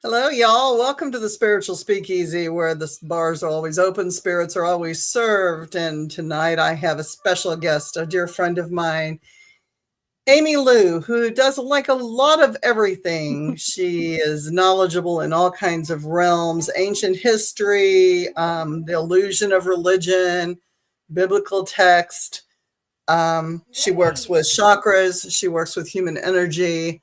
Hello, y'all. Welcome to the Spiritual Speakeasy, where the bars are always open, spirits are always served. And tonight I have a special guest, a dear friend of mine, Amy Lou, who does like a lot of everything. She is knowledgeable in all kinds of realms, ancient history, the illusion of religion, biblical text. She works with chakras, she works with human energy,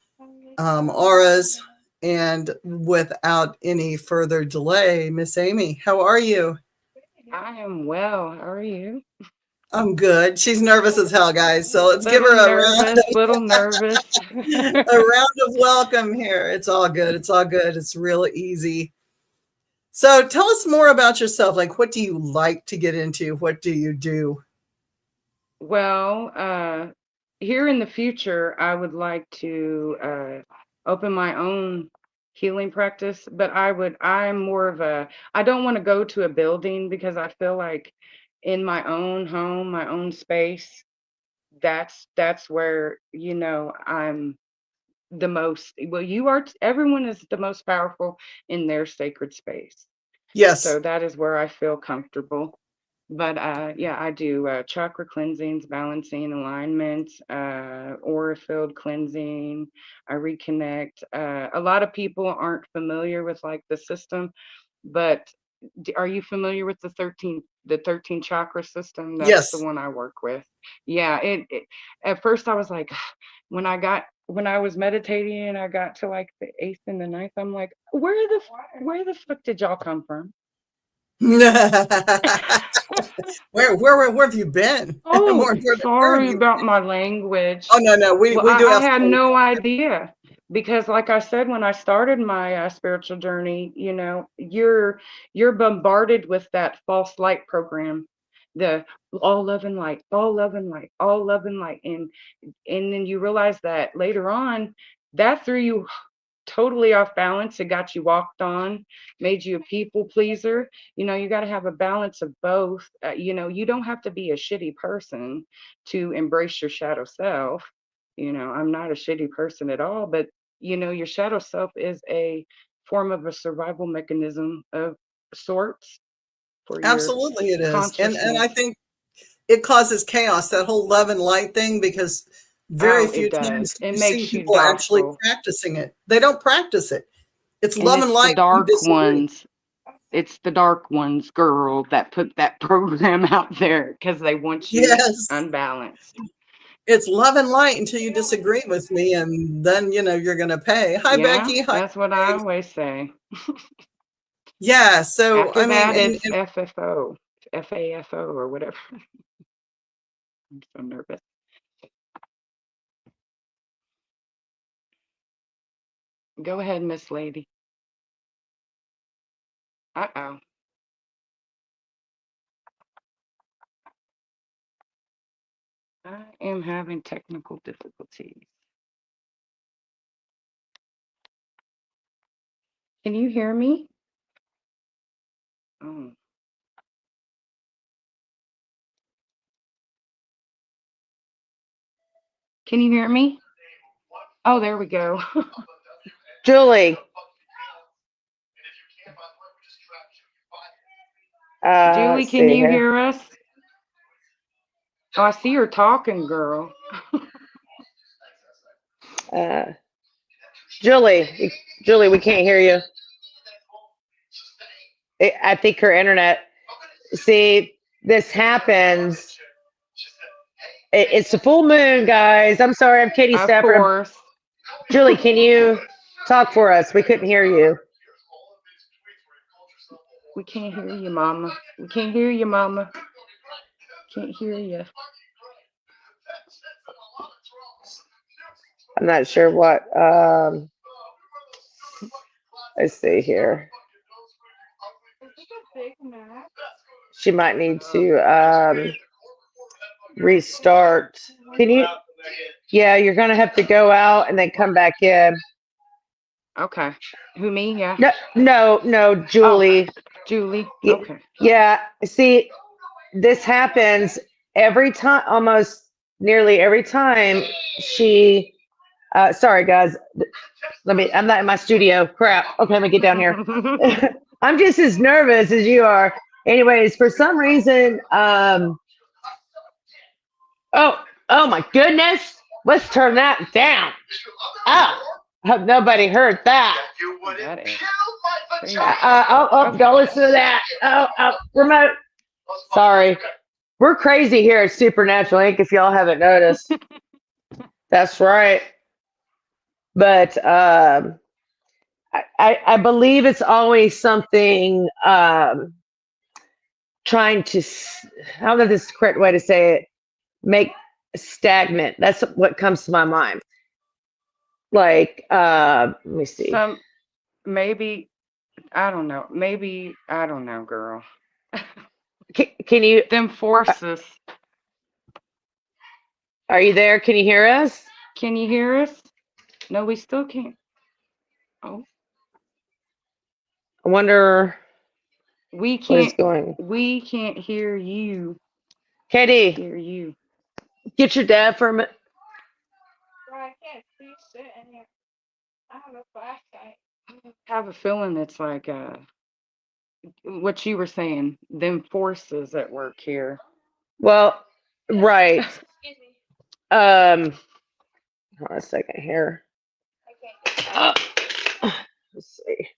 auras. And without any further delay, Miss Amy, how are you? I am well. How are you? I'm good. She's nervous as hell, guys. So let's give Little her a round nervous, little nervous. a round of welcome here. It's all good. It's all good. It's real easy. So tell us more about yourself. Like, what do you like to get into? What do you do? Well, here in the future, I would like to open my own healing practice, but I'm more of I don't want to go to a building because I feel like in my own home, my own space, that's where, I'm the most, well, everyone is the most powerful in their sacred space. Yes. So that is where I feel comfortable. But yeah, I do chakra cleansings, balancing alignments, aura field cleansing. I reconnect. A lot of people aren't familiar with like the system, but are you familiar with the 13 chakra system? That's the Yes. one I work with. Yeah, it at first I was like, when I was meditating and I got to like the eighth and the ninth, I'm like, where the fuck did y'all come from? where have you been? Oh, More important, where have sorry you about been? my language. Oh no, Well, we do I have had to. no idea because, like I said, when I started my spiritual journey, you're bombarded with that false light program, the all love and light, all love and light, all love and light, and then you realize that later on, that threw you totally off balance. It got you walked on, made you a people pleaser. You got to have a balance of both. You don't have to be a shitty person to embrace your shadow self. I'm not a shitty person at all, but your shadow self is a form of a survival mechanism of sorts for your Absolutely, it is, and I consciousness. think it causes chaos, that whole love and light thing, because very Oh, it few does. times do It you see makes you people actually docile. practicing it. They don't practice it. It's And love and it's the light when you dark disagree. ones. It's the dark ones, girl, that put that program out there because they want you Yes, unbalanced. it's love and light until you disagree with me, and then you're going to pay. Hi, Yeah, Becky. Hi, that's what I Craig. always say. Yeah. So After I mean, that, it's FFO, FAFO, or whatever. I'm so nervous. Go ahead, Miss Lady. Uh-oh. I am having technical difficulties. Can you hear me? Oh, can you hear me? Oh, there we go. Julie, Julie, let's can see you here. hear us? Oh, I see her talking, girl. Uh, Julie, we can't hear you. I think her internet. See, this happens. It's the full moon, guys. I'm sorry, I'm Katie Of Stafford. course. Julie, can you talk for us? We couldn't hear you. We can't hear you, Mama. We can't hear you, Mama. Can't hear you. I'm not sure what. Let's see here. Is this a Big Mac? She might need to restart. Can you? Yeah, you're gonna have to go out and then come back in. Okay. Who, me? Yeah. No, Oh, Julie. Julie. Y- Okay. Yeah, see, this happens every time, almost nearly every time she Sorry, guys. I'm not in my studio. Crap. Okay, let me get down here. I'm just as nervous as you are. Anyways, for some reason, oh my goodness. Let's turn that down. Oh, I hope nobody heard that. That is crazy. Don't listen to that. Remote. Sorry. We're crazy here at Supernatural Inc. if y'all haven't noticed. That's right. But I believe it's always something trying to, I don't know if this is the correct way to say it, make stagnant. That's what comes to my mind. Like, let me see. Maybe, I don't know. Maybe, I don't know, girl. Can you, Them forces. are you there? Can you hear us? Can you hear us? No, we still can't. Oh, I wonder we what is can't. going. We can't hear you. Katie, Hear you. get your dad for a minute. I can't see sitting here. I have a flashlight. Have a feeling it's like what you were saying. Them forces at work here. Well, right. Excuse me. Hold on a second here. I can't. Let's see.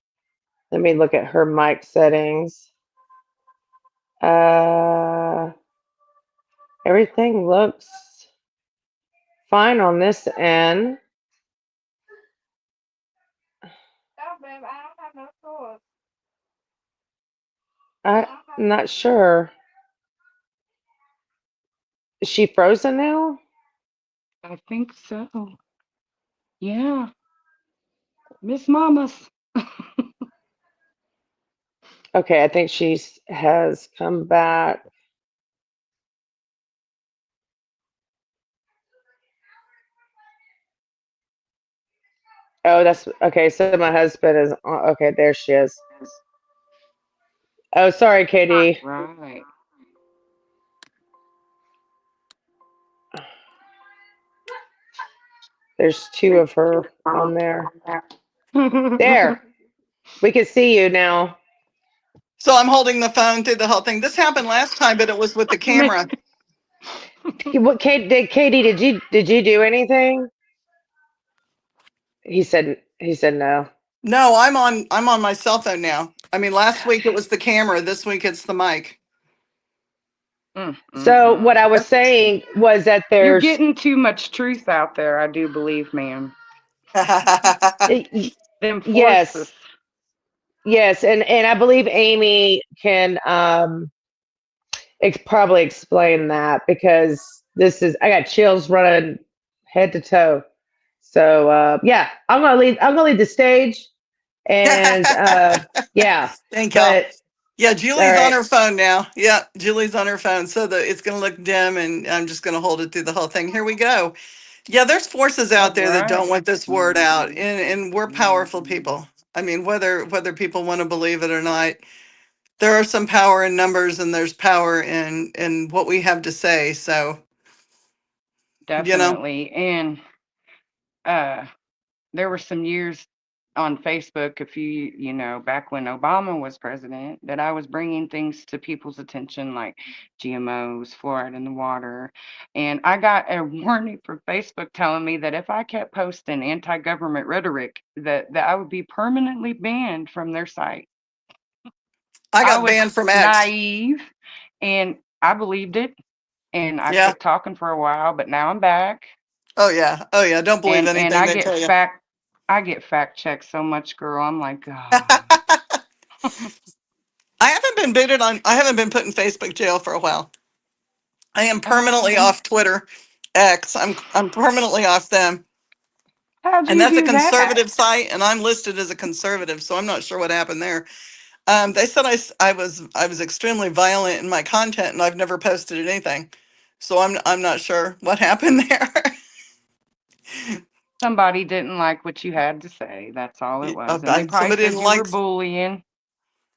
Let me look at her mic settings. Everything looks fine on this end. No, babe, I don't have no tools. I'm not sure. Is she frozen now? I think so. Yeah. Miss Mamas. Okay, I think she has come back. Oh, that's okay. So my husband is okay. There she is. Oh, sorry, Katie. Right. There's two of her on there. There. We can see you now. So I'm holding the phone through the whole thing. This happened last time, but it was with the camera. What, Katie, did you do anything? He said no. No, I'm on my cell phone now. I mean, last week it was the camera. This week it's the mic. So what I was saying was that You're there's getting too much truth out there, I do believe, ma'am. Them forces. Yes, and I believe Amy can probably explain that because I got chills running head to toe. So yeah, I'm gonna leave the stage, and yeah. Thank y'all. But Yeah, Julie's all right. on her phone now. Yeah, Julie's on her phone. So it's going to look dim and I'm just going to hold it through the whole thing. Here we go. Yeah, there's forces out there that don't want this word out. And we're powerful people. I mean, whether people want to believe it or not, there are some power in numbers and there's power in what we have to say. So, Definitely. And there were some years on Facebook, back when Obama was president, that I was bringing things to people's attention like GMOs, fluoride in the water. And I got a warning from Facebook telling me that if I kept posting anti-government rhetoric, that I would be permanently banned from their site. I got banned from X. Naive, and I believed it. And I kept talking for a while, but now I'm back. Oh yeah. Don't believe anything and they tell you. I get fact checked so much, girl. I'm like, God. I haven't been put in Facebook jail for a while. I am permanently off Twitter, X. I'm permanently off them. And that's a conservative site, and I'm listed as a conservative, so I'm not sure what happened there. They said I was extremely violent in my content, and I've never posted anything, so I'm not sure what happened there. Somebody didn't like what you had to say. That's all it was. And they probably Somebody said didn't you were like. bullying.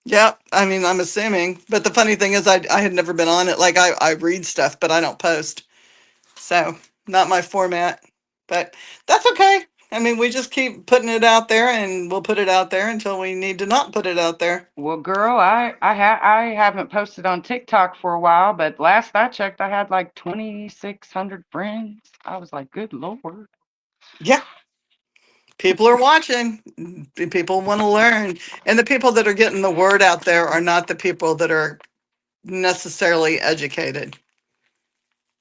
Yeah, I mean, I'm assuming, but the funny thing is, I had never been on it. Like I read stuff, but I don't post, so not my format. But that's okay. I mean, we just keep putting it out there, and we'll put it out there until we need to not put it out there. Well, girl, I haven't posted on TikTok for a while, but last I checked, I had like 2,600 friends. I was like, good Lord. Yeah. People are watching. People want to learn. And the people that are getting the word out there are not the people that are necessarily educated.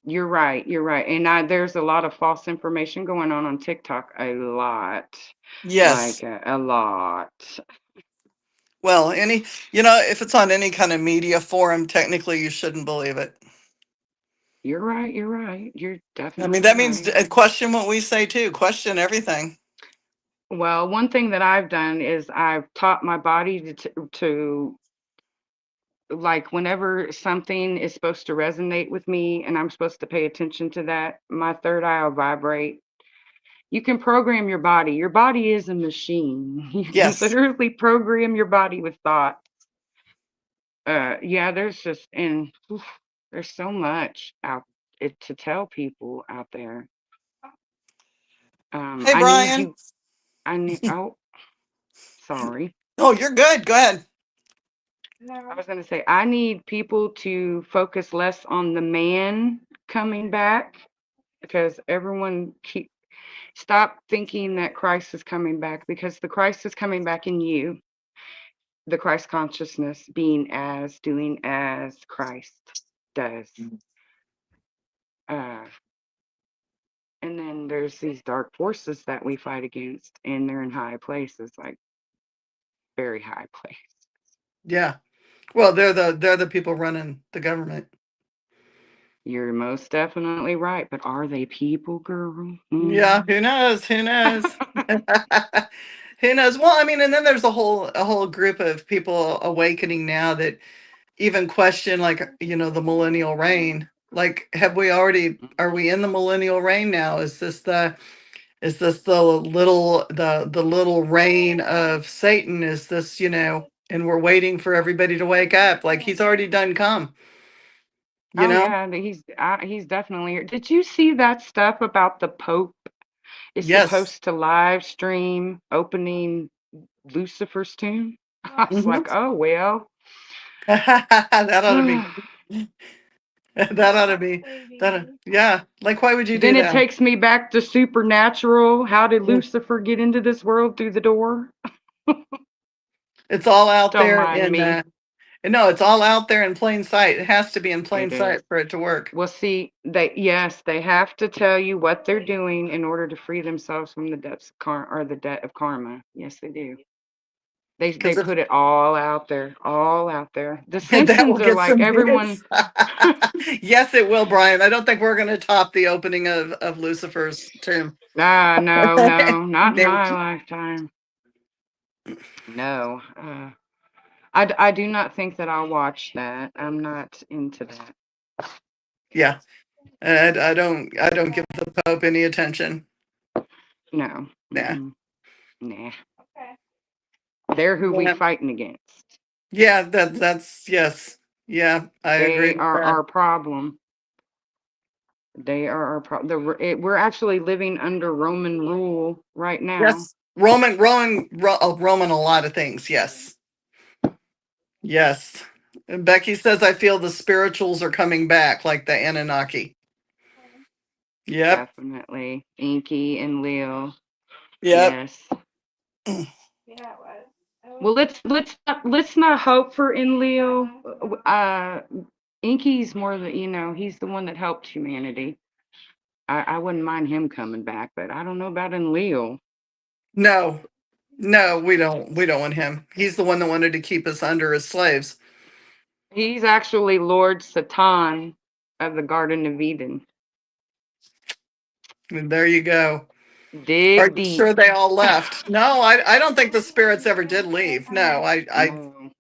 You're right. You're right. And there's a lot of false information going on TikTok. A lot. Yes. Like a lot. Well, if it's on any kind of media forum, technically you shouldn't believe it. You're right. You're right. You're I mean, definitely that means right. question what we say too. Question everything. Well, one thing that I've done is I've taught my body to like whenever something is supposed to resonate with me and I'm supposed to pay attention to that, my third eye will vibrate. You can program your body. Your body is a machine. You can Yes. literally program your body with thought. Yeah, there's so much to tell people out there. Hey, I need Brian. you. Oh, sorry. Oh, you're good. Go ahead. I was going to say, I need people to focus less on the man coming back because everyone stop thinking that Christ is coming back, because the Christ is coming back in you. The Christ consciousness doing as Christ does. Uh, and then there's these dark forces that we fight against, and they're in high places, like very high places. Yeah. Well, they're the people running the government. You're most definitely right, but are they people, girl? Yeah, who knows? Who knows? Who knows? Well, I mean, and then there's a whole group of people awakening now that even question, like, the millennial reign. Like, are we in the millennial reign now? Is this the little reign of Satan? Is this, and we're waiting for everybody to wake up? Like, he's already done come, you Oh know? yeah, he's definitely here. Did you see that stuff about the Pope is Yes. supposed to live stream opening Lucifer's tomb? I was Hmm. like, oh well. That ought to be that ought to Yeah, be maybe. yeah. Like, why would you do Then it that? takes me back to supernatural. How did Lucifer get into this world through the door? It's all out Don't there mind in me. no, it's all out there in plain sight. It has to be in plain It is. sight for it to work. Well, see, they have to tell you what they're doing in order to free themselves from the debts or the debt of karma. Yes, they do. They Because if put it all out there, all out there. The that will Simpsons are get like some everyone. hits. Yes, it will, Brian. I don't think we're going to top the opening of Lucifer's tomb. No, no, not in No. my lifetime. No, I do not think that I'll watch that. I'm not into that. Yeah. And I don't give the Pope any attention. No, Yeah. nah. Okay. They're who we Yeah. fighting against. Yeah, that's yes. Yeah, I agree They with are that. our problem. They are our problem. We're actually living under Roman rule right now. Yes. Roman a lot of things. Yes. Yes. And Becky says I feel the spirituals are coming back like the Anunnaki. Yep. Definitely. Inky and Lil. Yep. Yes. Yeah, it was. Well, let's not hope for Enlil. Inky's more the he's the one that helped humanity. I wouldn't mind him coming back, but I don't know about Enlil. No. No, we don't want him. He's the one that wanted to keep us under as slaves. He's actually Lord Satan of the Garden of Eden. And there you go. Are Dig you deep. sure they all left? No, I don't think the spirits ever did leave. No, I No.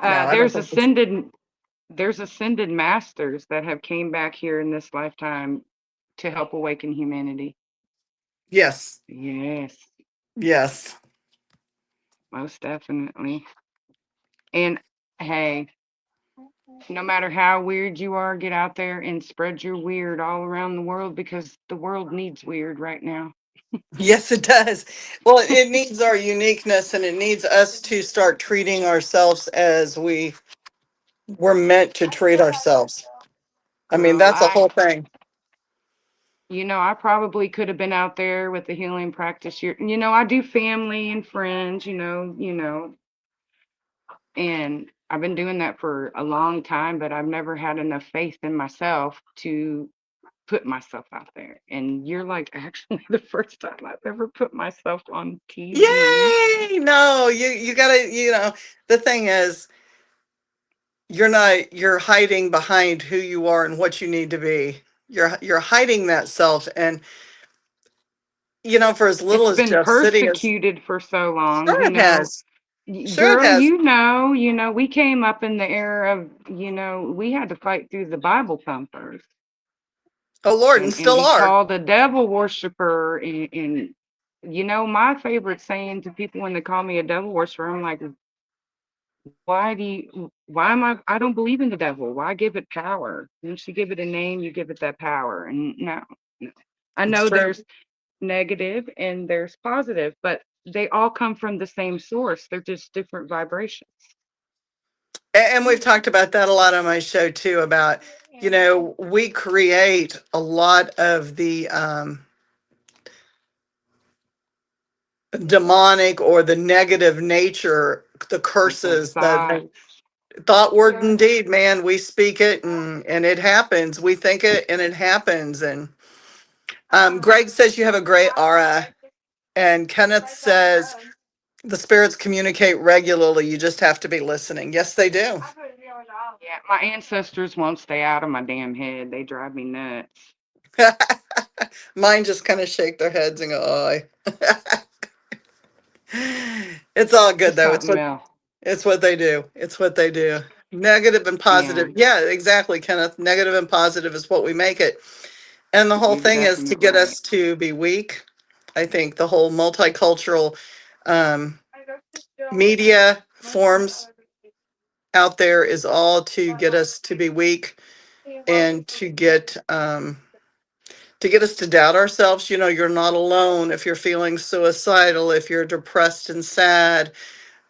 no, I don't There's think this. ascended masters that have came back here in this lifetime to help awaken humanity. Yes. Yes, Yes. most definitely. And hey, No matter how weird you are, get out there and spread your weird all around the world because the world needs weird right now. Yes, it does. Well, it needs our uniqueness, and it needs us to start treating ourselves as we were meant to treat ourselves. I mean, Girl, that's a whole thing. I probably could have been out there with the healing practice. I do family and friends, and I've been doing that for a long time, but I've never had enough faith in myself to put myself out there. And you're like actually the first time I've ever put myself on TV. Yay! No, you gotta, the thing is, you're hiding behind who you are and what you need to be. You're hiding that self, and for as little It's as been Jeff City is, persecuted for so long, sure it has. Sure it Girl, has. we came up in the era of, we had to fight through the Bible thumpers Oh Lord, and and still be are. called a devil worshiper. And my favorite saying to people when they call me a devil worshiper, I'm like, I don't believe in the devil. Why give it power? Once you give it a name, you give it that power. And no. I It's know true. there's negative and there's positive, but they all come from the same source. They're just different vibrations. And we've talked about that a lot on my show too, about, we create a lot of the demonic or the negative nature, the With those curses, the thoughts. thought, word, and deed, man. We speak it, and it happens. We think it and it happens. And Greg says you have a great aura. And Kenneth says the spirits communicate regularly. You just have to be listening. Yes, they do. Yeah, my ancestors won't stay out of my damn head. They drive me nuts. Mine just kind of shake their heads and go, "Oh." It's all good It's though. something else. It's what they do. It's what they do. Negative and Yeah, positive. Yeah, exactly, Kenneth. Negative and positive is what we make it. And the whole you're thing is to definitely get right. us to be weak. I think the whole multicultural um, media forms out there is all to get us to be weak and to get us to doubt ourselves. You're not alone if you're feeling suicidal, if you're depressed and sad.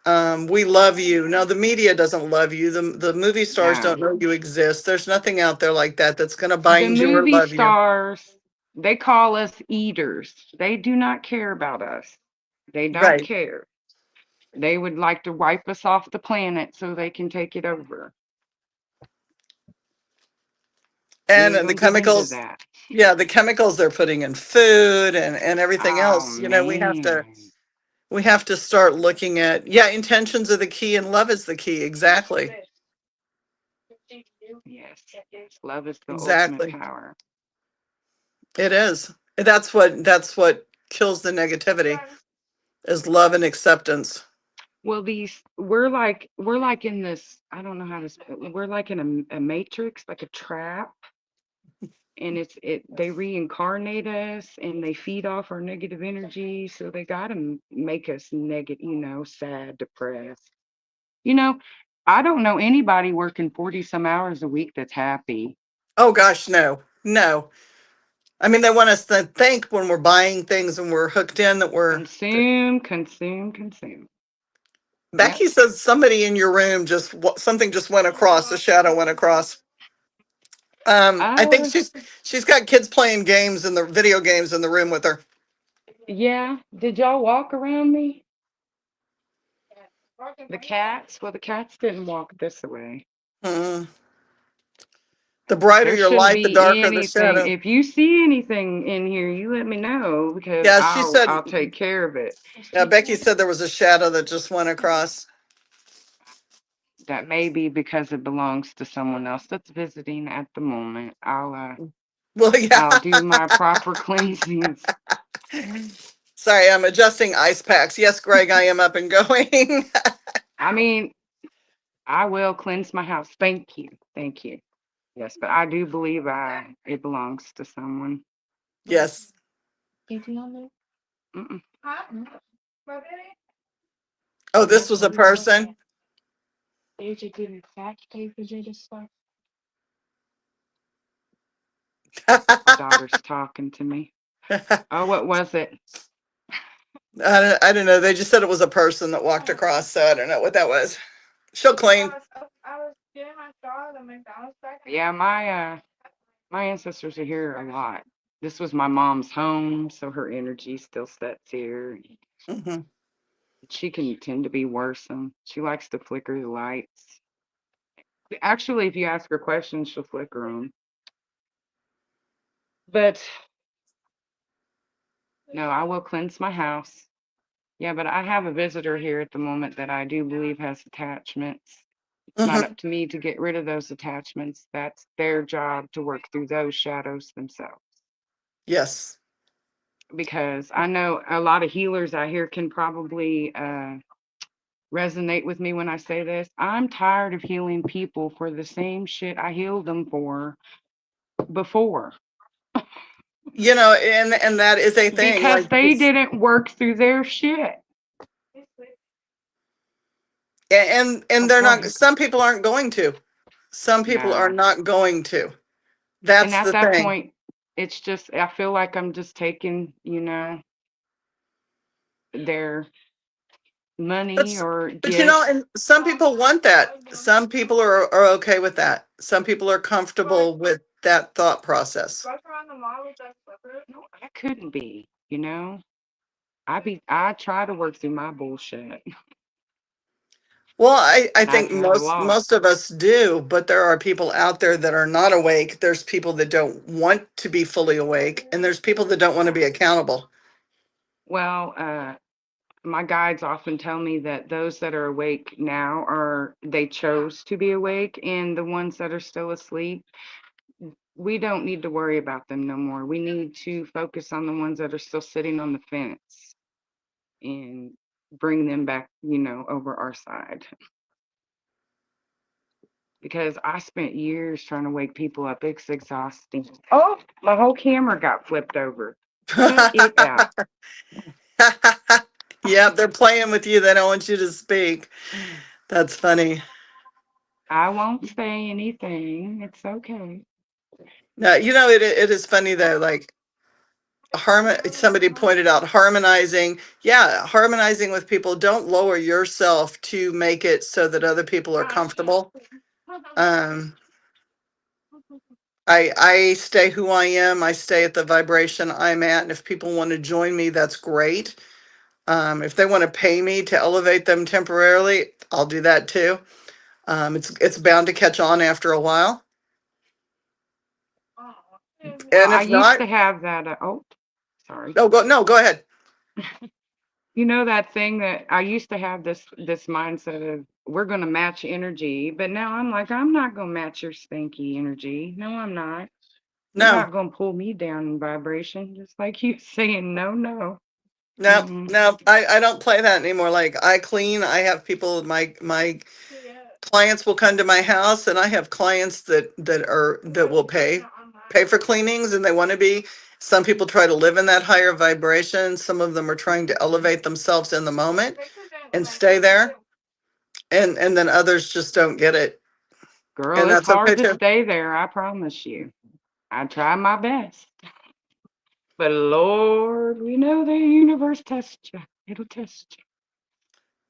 We love you. No, the media doesn't love you. The movie stars No. don't know you exist. There's nothing out there like that that's going to The bind you or movie love you. stars, they call us eaters. They do not care about us. They don't Right. care. They would like to wipe us off the planet so they can take it over. We And ain't the gonna get into chemicals, that. yeah, the chemicals they're putting in food and everything Oh else. man. We have to start looking at, yeah, intentions are the key and love is the key. Exactly. Yes. Love is the ultimate Exactly. power. It is. That's what kills the negativity is love and acceptance. Well, we're like in this, I don't know how to we're like in a matrix, like a trap, and they reincarnate us and they feed off our negative energy, so they gotta make us negative, sad, depressed. You know, I don't know anybody working 40 some hours a week that's happy. Oh gosh, no. No. I mean, they want us to think when we're buying things and we're hooked in that Consume, consume, consume. Yep. Becky says somebody in your room something just went across, a shadow went across. I think Uh, she's got kids playing games in the video games in the room with her. yeah. Did y'all walk around me? The cats? Well, the cats didn't walk this way. Mm. The brighter There your shouldn't light, the be darker the anything. shadow. If you see anything in here, you let me know because Yeah, she I'll said. take care of it. Yeah, Becky said there was a shadow that just went across. That may be because it belongs to someone else that's visiting at the moment. Well, yeah. I'll do my proper cleansings. Sorry, I'm adjusting ice packs. Yes, Greg, I am up and going. I mean, I will cleanse my house. Thank you. Thank you. Yes, but I do believe it belongs to someone. Yes. Mm-mm. Oh, this Yep. was a person. AJ didn't fact tape the Jada stuff. My daughter's talking to me. Oh, what was it? I don't know. They just said it was a person that walked across, so I don't know what that was. She'll clean. I was getting my dog the McDonald's back. Yeah, my ancestors are here a lot. This was my mom's home, so her energy still sets here. Hmm. She can tend to be worrisome. She likes to flicker the lights. Actually, if you ask her questions, she'll flicker them. But no, I will cleanse my house. Yeah, but I have a visitor here at the moment that I do believe has attachments. It's not Hmm. up to me to get rid of those attachments. That's their job to work through those shadows themselves. Yes. Because I know a lot of healers out here can probably resonate with me when I say this. I'm tired of healing people for the same shit I healed them for before And that is a thing. because Like, they didn't work through their shit. and Oh, they're go not. ahead. Some people aren't going to. Some people are No. not going to. And That's at the that thing. point, it's just, I feel like I'm just taking, their money That's, or but gifts. and some people want that. Some people are okay with that. Some people are comfortable with that thought process. Walk around the mall with that slipper. No, I couldn't be, I try to work through my bullshit. Well, I And I've think had a lot. most of us do, but there are people out there that are not awake. There's people that don't want to be fully awake, and there's people that don't want to be accountable. Well, my guides often tell me that those that are awake now they chose to be awake, and the ones that are still asleep, we don't need to worry about them no more. We need to focus on the ones that are still sitting on the fence and bring them back, over our side. Because I spent years trying to wake people up. It's exhausting. Oh, my whole camera got flipped over. Cut it out. Yeah, they're playing with you. They don't want you to speak. That's funny. I won't say anything. It's okay. No, it is funny though. Like somebody pointed out harmonizing. Yeah, harmonizing with people. Don't lower yourself to make it so that other people are comfortable. Um, I stay who I am. I stay at the vibration I'm at, and if people want to join me, that's great. If they want to pay me to elevate them temporarily, I'll do that too. It's bound to catch on after a while, Well, and I if used not, to have that. Sorry. oh, go ahead. You know that thing that I used to have this mindset of we're gonna match energy, but now I'm like, I'm not gonna match your stinky energy. No, I'm not. You're No, not gonna pull me down in vibration, just like you saying no, no. no, Mm-mm. no. I don't play that anymore. Like I clean. I have people. My clients will come to my house, and I have clients that will pay for cleanings, and they want to be. Some people try to live in that higher vibration. Some of them are trying to elevate themselves in the moment and stay there, and then others just don't get it, Girl, and it's that's okay hard to too. stay there, I promise you. I try my best. But Lord, we know the universe tests you. It'll test you.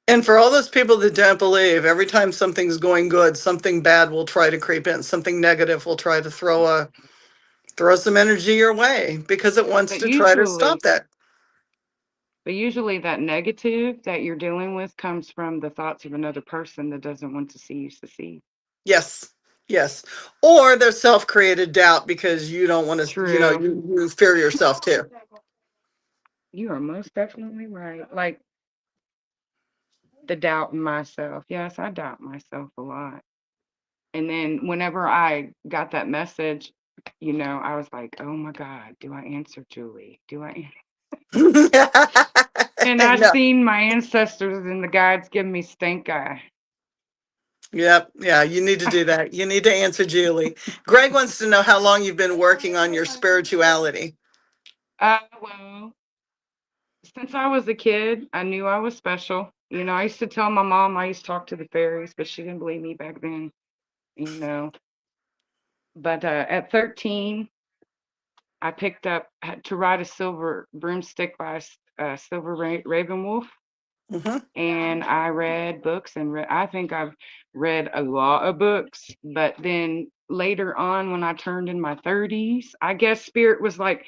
And for all those people that don't believe, every time something's going good, something bad will try to creep in. Something negative will try to throw some energy your way because it wants But to try to usually, stop that. but usually that negative that you're dealing with comes from the thoughts of another person that doesn't want to see you succeed. Yes. Yes. Or there's self-created doubt because you don't want to, True. you fear yourself too. You are most definitely right. Like the doubt in myself. Yes, I doubt myself a lot. And then whenever I got that message, I was like, oh my God, do I answer Julie? Do I? And I No. seen my ancestors and the guides give me stink eye. Yep. Yeah. You need to do that. You need to answer Julie. Greg wants to know how long you've been working on your spirituality. Well, since I was a kid, I knew I was special. You know, I used to tell my mom I used to talk to the fairies, but she didn't believe me back then, you know. But at 13, I picked up to ride a silver broomstick by a silver raven wolf. Hmm. And I read books and I think I've read a lot of books. But then later on, when I turned in my 30s, I guess spirit was like,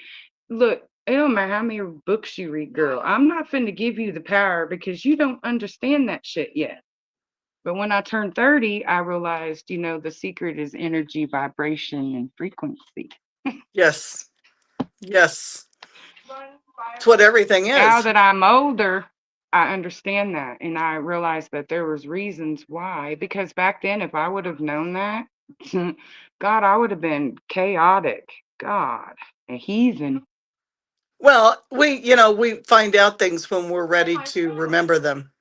look, it don't matter how many books you read, girl. I'm not finna give you the power because you don't understand that shit yet. But when I turned 30, I realized, you know, the secret is energy, vibration, and frequency. Yes. Yes. It's what everything Now is. that I'm older, I understand that. And I realized that there was reasons why. Because back then, if I would have known that, God, I would have been chaotic. God, a heathen. Well, we find out things when we're ready to remember them.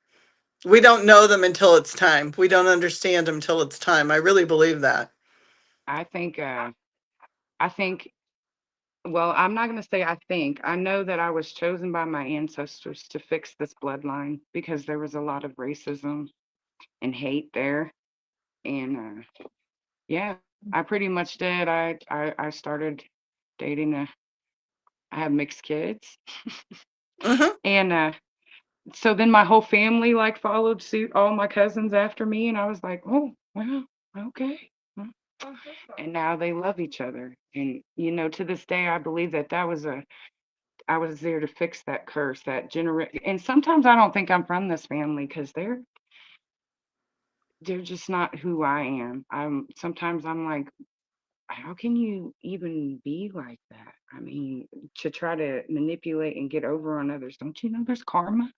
We don't know them until it's time. We don't understand them until it's time. I really believe that. I think, I think, well, I'm not going to say I think. I know that I was chosen by my ancestors to fix this bloodline because there was a lot of racism and hate there. And yeah, I pretty much did. I started dating I have mixed kids. Hmm. And so then my whole family like followed suit, all my cousins after me, and I was like, oh, well, okay. Well. And now they love each other. And you know, to this day, I believe that I was there to fix that curse, that generation. And sometimes I don't think I'm from this family because they're just not who I am. Sometimes I'm like, how can you even be like that? I mean, to try to manipulate and get over on others. Don't you know there's karma?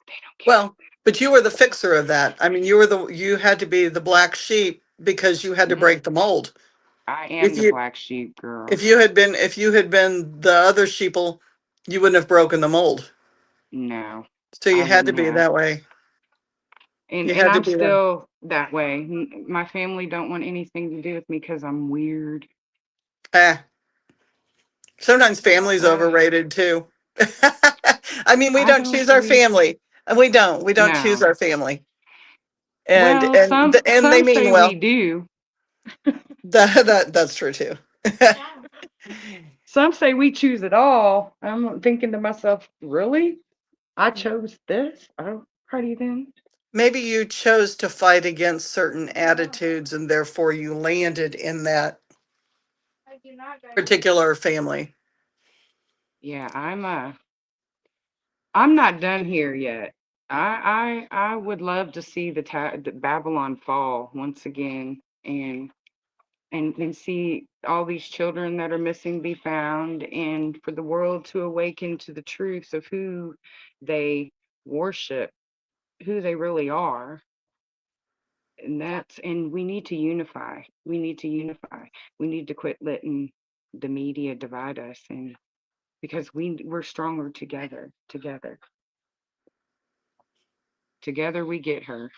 They don't get Well, but you were the fixer of that. I mean, you had to be the black sheep because you had to it. break the mold. I If am the you black sheep girl. if you had been the other sheeple, you wouldn't have broken the mold. No, So you I had to wouldn't be have. that way. You And had to I'm be that. still that way. My family don't want anything to do with me because I'm weird. Ah, sometimes family's Ah, overrated too. I mean, we I don't don't choose our believe. family. And we don't choose No. our family. And Well, and and they some mean say we well. do. That's true too. Some say we choose it all. I'm thinking to myself, really? I chose this? Oh, party then. Maybe you chose to fight against certain attitudes and therefore you landed in that particular family. Yeah, I'm not done here yet. I would love to see the Babylon fall once again and see all these children that are missing be found and for the world to awaken to the truth of who they worship, who they really are. And we need to unify. We need to unify. We need to quit letting the media divide us and because we're stronger together. Together we get her.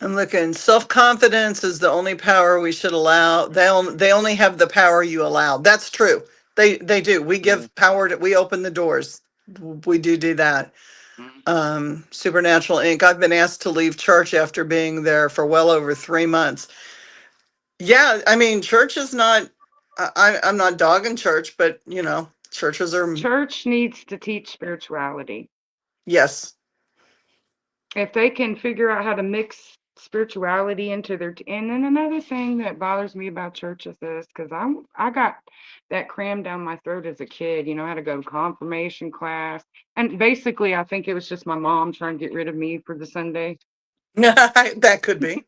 I'm looking. Self-confidence is the only power we should allow. They only have the power you allow. That's true. They do. We Yeah. give power to, we open the doors. We do that. Mhm. Supernatural Inc. I've been asked to leave church after being there for well over 3 months. Yeah, I mean, church is not. I'm not dogging church, but churches are. Church needs to teach spirituality. Yes. If they can figure out how to mix spirituality into and then another thing that bothers me about churches is because I got that crammed down my throat as a kid. You know, I had to go to confirmation class, and basically, I think it was just my mom trying to get rid of me for the Sunday. That could be.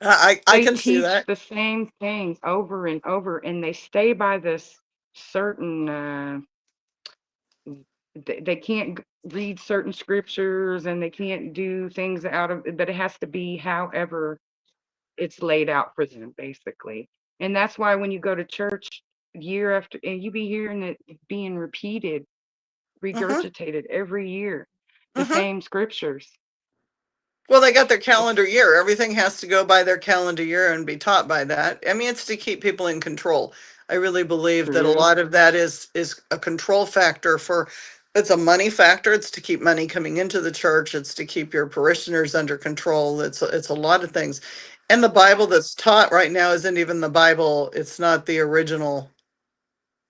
I They can see teach that. the same things over and over, and they stay by this certain. They can't read certain scriptures, and they can't do things out of. But it has to be however it's laid out for them, basically. And that's why when you go to church year after, and you be hearing it being repeated, Hmm. regurgitated every year, the Hmm. same scriptures. Well, they got their It's calendar year. Everything has to go by their calendar year and be taught by that. I mean, it's to keep people in control. I really believe that a True. lot of that is a control factor for, it's a money factor. It's to keep money coming into the church. It's to keep your parishioners under control. It's a lot of things. And the Bible that's taught right now isn't even the Bible. It's not the original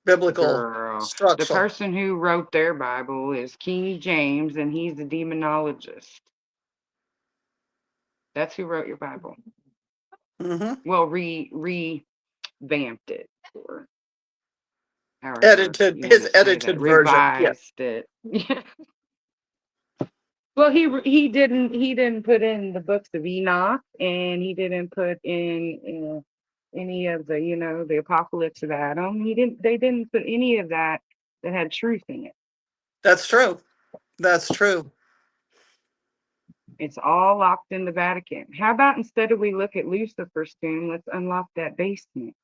biblical Girl, the structure. person who wrote their Bible is King James, and he's a demonologist. That's who wrote your Bible. Hmm. Well, revamped it, or however Edited, you want his to say that, edited version. Yeah, revised it. Well, he didn't put in the books of Enoch, and he didn't put in any of the the Apocalypse of Adam. He didn't. They didn't put any of that that had truth in it. that's true. That's true. It's all locked in the Vatican. How about instead of we look at Lucifer's tomb, let's unlock that basement.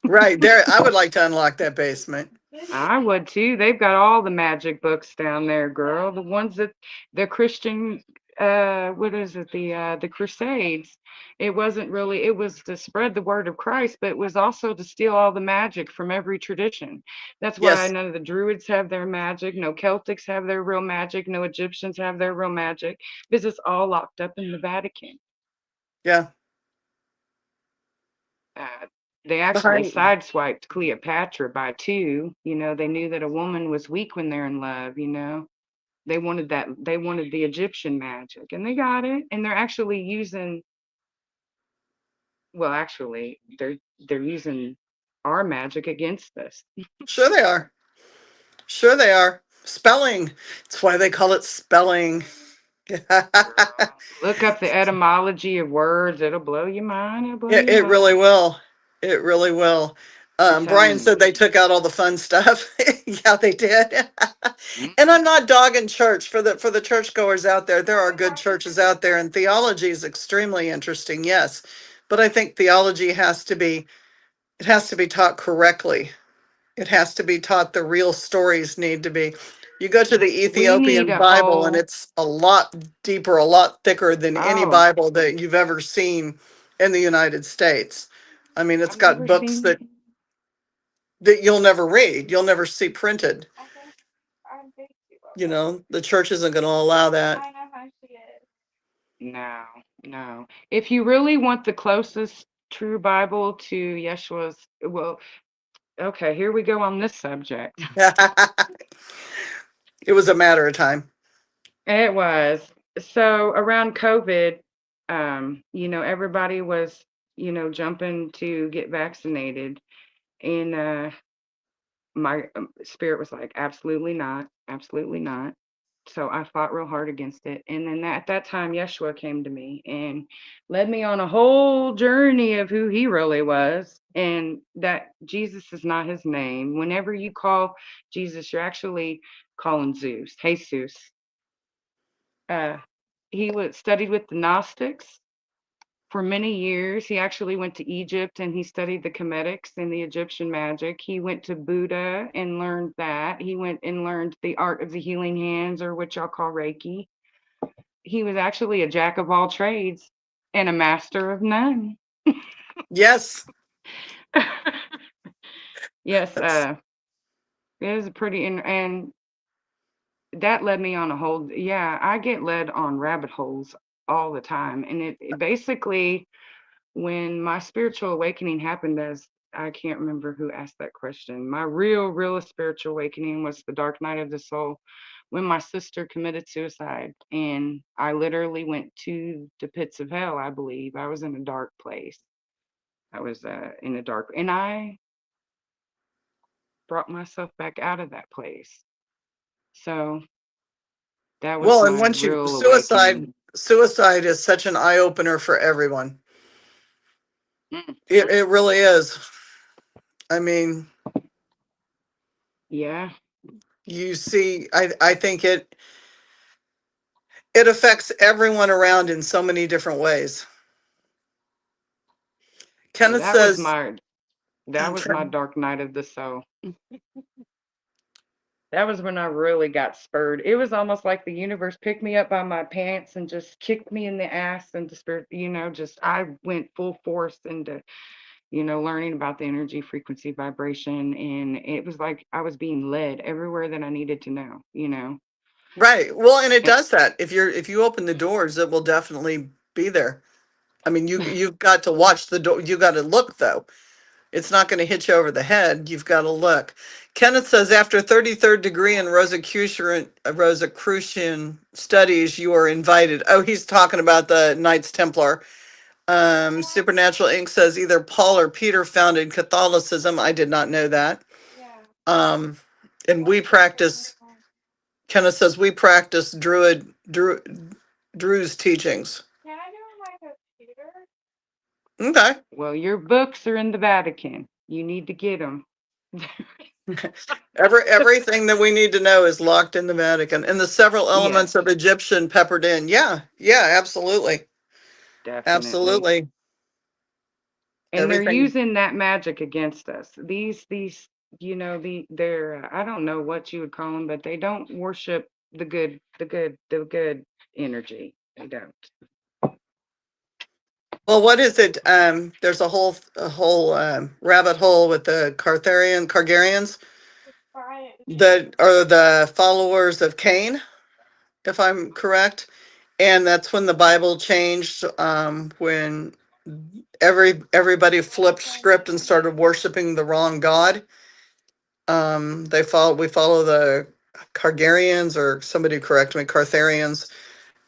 Right there. I would like to unlock that basement. I would too. They've got all the magic books down there, girl. The ones that the Christian what is it? The Crusades. It wasn't really, it was to spread the word of Christ, but it was also to steal all the magic from every tradition. That's why Yes. none of the Druids have their magic, no Celtics have their real magic, no Egyptians have their real magic, because it's all locked up in the Vatican. Yeah. Uh, they actually Behind. sideswiped Cleopatra by two. They knew that a woman was weak when they're in love. They wanted that, they wanted the Egyptian magic, and they got it. And they're actually using, well, actually, they're using our magic against us. Sure they are. Sure they are. Spelling. That's why they call it spelling. Girl, look up the etymology of words. It'll blow your mind. It'll blow your It really mind. will. It really will. I'm Brian telling you. said they took out all the fun stuff. Yeah, they did. Mm. And I'm not dogging church for the churchgoers out there. There are good churches out there, and theology is extremely interesting. Yes, but I think theology has to be, it has to be taught correctly. It has to be taught. The real stories need to be. You go to the We need Ethiopian a Bible, and whole, it's a lot deeper, a lot thicker than any oh, Bible that you've ever seen in the United States. I mean, it's I've got never books seen, that you'll never read, you'll never see printed. I think I'm big too. You know, the church isn't going to allow that. I know how she is. no, no. If you really want the closest true Bible to Yeshua's, well, okay, here we go on this subject. It was a matter of time. It was. So around COVID, everybody was, jumping to get vaccinated. And my spirit was like, absolutely not, absolutely not. So I fought real hard against it. And then at that time, Yeshua came to me and led me on a whole journey of who he really was. And that Jesus is not his name. Whenever you call Jesus, you're actually calling Zeus. Hey, Zeus. Uh, he was studied with the Gnostics for many years. He actually went to Egypt and he studied the Cometics and the Egyptian magic. He went to Buddha and learned that. He went and learned the art of the healing hands, or what y'all call Reiki. He was actually a jack of all trades and a master of none. Yes. Yes, That's, it was a pretty, and that led me on a whole, yeah, I get led on rabbit holes all the time. And it basically, when my spiritual awakening happened, as I can't remember who asked that question, my real spiritual awakening was the dark night of the soul, when my sister committed suicide. And I literally went to the pits of hell. I believe I was in a dark place. I was in a dark, and I brought myself back out of that place. So that was well, and my once you, real awakening. suicide is such an eye opener for everyone. Mm. It really is. I mean, Yeah. you see, I think it affects everyone around in so many different ways. Well, Kenneth says, that I'm was my trying. dark night of the soul. That was when I really got spurred. It was almost like the universe picked me up by my pants and just kicked me in the ass, and the spirit, just I went full force into learning about the energy, frequency, vibration. And it was like I was being led everywhere that I needed to know. Right. Well, and it And does that. If you open the doors, it will definitely be there. I mean, you've got to watch the door. You got to look though. It's not going to hit you over the head. You've got to look. Kenneth says after 33rd degree in Rosicrucian studies, you are invited. Oh, he's talking about the Knights Templar. Supernatural Inc. says either Paul or Peter founded Catholicism. I did not know that. Yeah. Um, and we practice. Kenneth says we practice Drew's teachings. Can I do my computer? Okay. well, your books are in the Vatican. You need to get them. Everything that we need to know is locked in the Vatican, and the several elements Yes, of Egyptian peppered in. Yeah, yeah, absolutely, definitely. absolutely. And they're Everything using that magic against us. These they're I don't know what you would call them, but they don't worship the good energy. They don't. Well, what is it? There's a whole rabbit hole with the Cargarians Try it. that are the followers of Cain, if I'm correct. And that's when the Bible changed, when everybody flipped script and started worshiping the wrong God. We follow the Cargarians, or somebody correct me, Cartharians,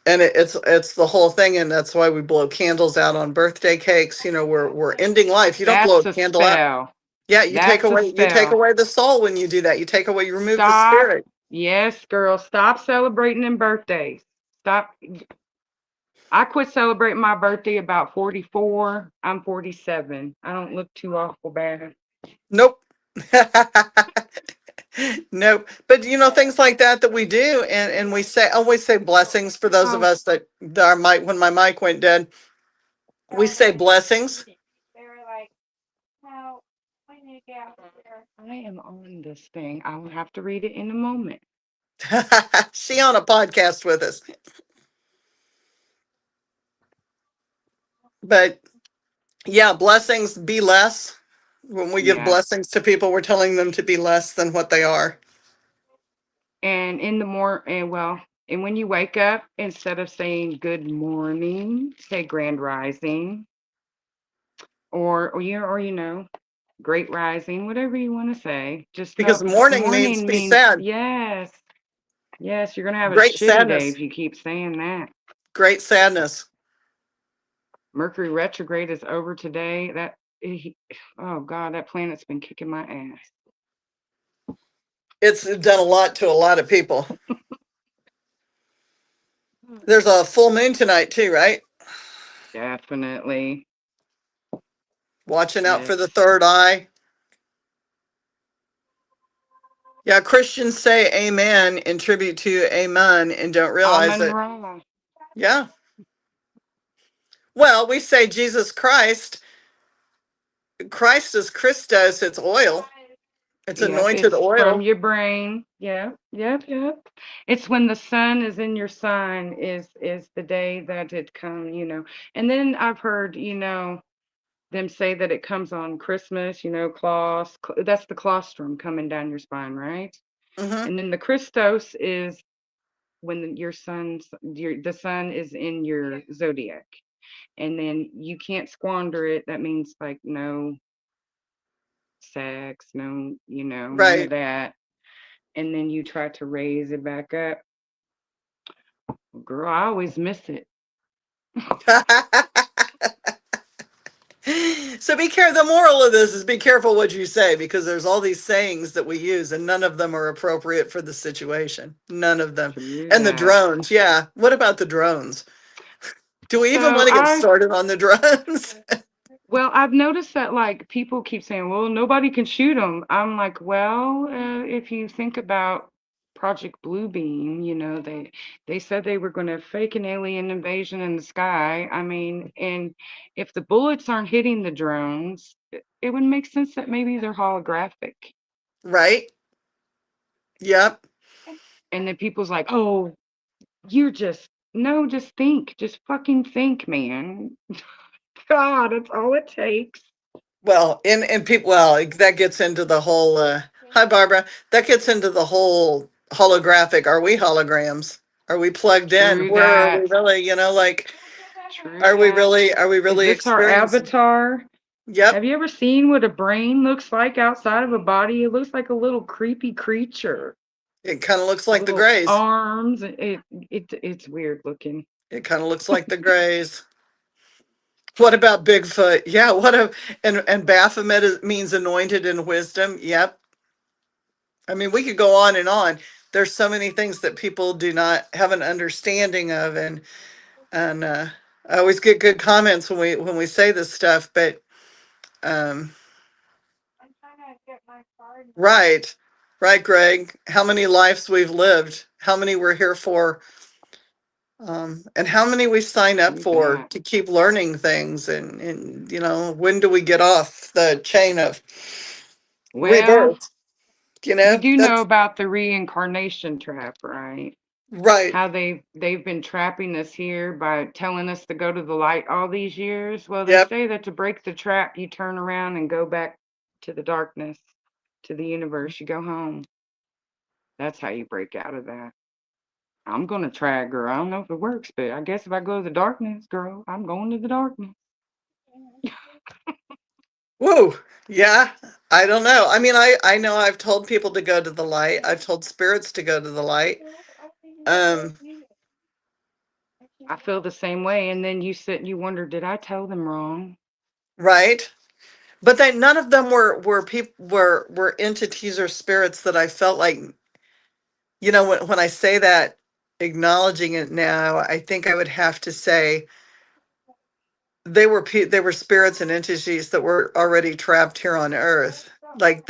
and it's the whole thing, and that's why we blow candles out on birthday cakes. We're ending life. You don't blow That's a a candle out. spell. Yeah, That's a you take spell. away the soul when you do that. You remove the Stop. spirit. Yes, girl. Stop celebrating them birthdays. Stop. I quit celebrating my birthday about 44. I'm 47. I don't look too awful bad. Nope. Nope. But things like that we do, and we always say blessings for those of Oh, us that our mic when my mic went dead. We say blessings. They were like, no, we need to get out of here. I am on this thing. I will have to read it in a moment. She on a podcast with us. But yeah, blessings be less. When we give Yeah. blessings to people, we're telling them to be less than what they are. And in the and when you wake up, instead of saying good morning, say grand rising, or great rising, whatever you want to say. Just know Because mourning means morning be means sad. yes. Yes, you're gonna have a Great shitty day sadness. if you keep saying that. Great sadness. Mercury retrograde is over today. Oh God, that planet's been kicking my ass. It's done a lot to a lot of people. There's a full moon tonight too, right? Definitely. Watching out for Yes. the third eye. Yeah, Christians say amen in tribute to amen and don't realize Amen that. Ra. Yeah. Well, we say Jesus Christ. Christ is Christos, it's oil. It's Yep, anointed it's from oil. your brain. Yep. It's when the sun is in your sign is the day that it come. And then I've heard, them say that it comes on Christmas, that's the colostrum coming down your spine, right? Hmm. And then the Christos is when the sun is in your zodiac. And then you can't squander it. That means like no sex, no, none of Right. that. And then you try to raise it back up. Girl, I always miss it. So be careful. The moral of this is be careful what you say, because there's all these sayings that we use and none of them are appropriate for the situation. None of them. True And the that. drones. Yeah. What about the drones? Do we even So want to get started on the drones? I've noticed that like people keep saying, well, nobody can shoot them. I'm like, well, if you think about Project Bluebeam, they said they were going to fake an alien invasion in the sky. I mean, and if the bullets aren't hitting the drones, it would make sense that maybe they're holographic. Right. Yep. And then people's like, oh, you're just no, just think, just fucking think, man. God, that's all it takes. Well, and people, well, that gets into the whole, hi, Barbara, that gets into the whole holographic. Are we holograms? Are we plugged in? True Where are we that. really, like, True that. are we Is really this our experiencing? avatar? Yep. Have you ever seen what a brain looks like outside of a body? It looks like a little creepy creature. It kind of looks like the Little Greys. arms. It's weird looking. It kind of looks like the Greys. What about Bigfoot? Yeah. And Baphomet means anointed in wisdom. Yep. I mean, we could go on and on. There's so many things that people do not have an understanding of, and I always get good comments when we say this stuff. But um, I'm trying to get my card. right, right, Greg. How many lives we've lived? How many we're here for? And how many we sign up True for that. to keep learning things, and when do we get off the chain of Well, rebirth? we do know That's about the reincarnation trap, right? right. How they've been trapping us here by telling us to go to the light all these years. Well, they Yep. say that to break the trap, you turn around and go back to the darkness, to the universe. You go home. That's how you break out of that. I'm gonna try it, girl. I don't know if it works, but I guess if I go to the darkness, girl, I'm going to the darkness. Woo. Yeah. I don't know. I mean, I know I've told people to go to the light. I've told spirits to go to the light. Um, I feel the same way. And then you sit and you wonder, did I tell them wrong? right. But none of them were people were entities or spirits that I felt like, when I say that, acknowledging it now, I think I would have to say they were spirits and entities that were already trapped here on earth. Like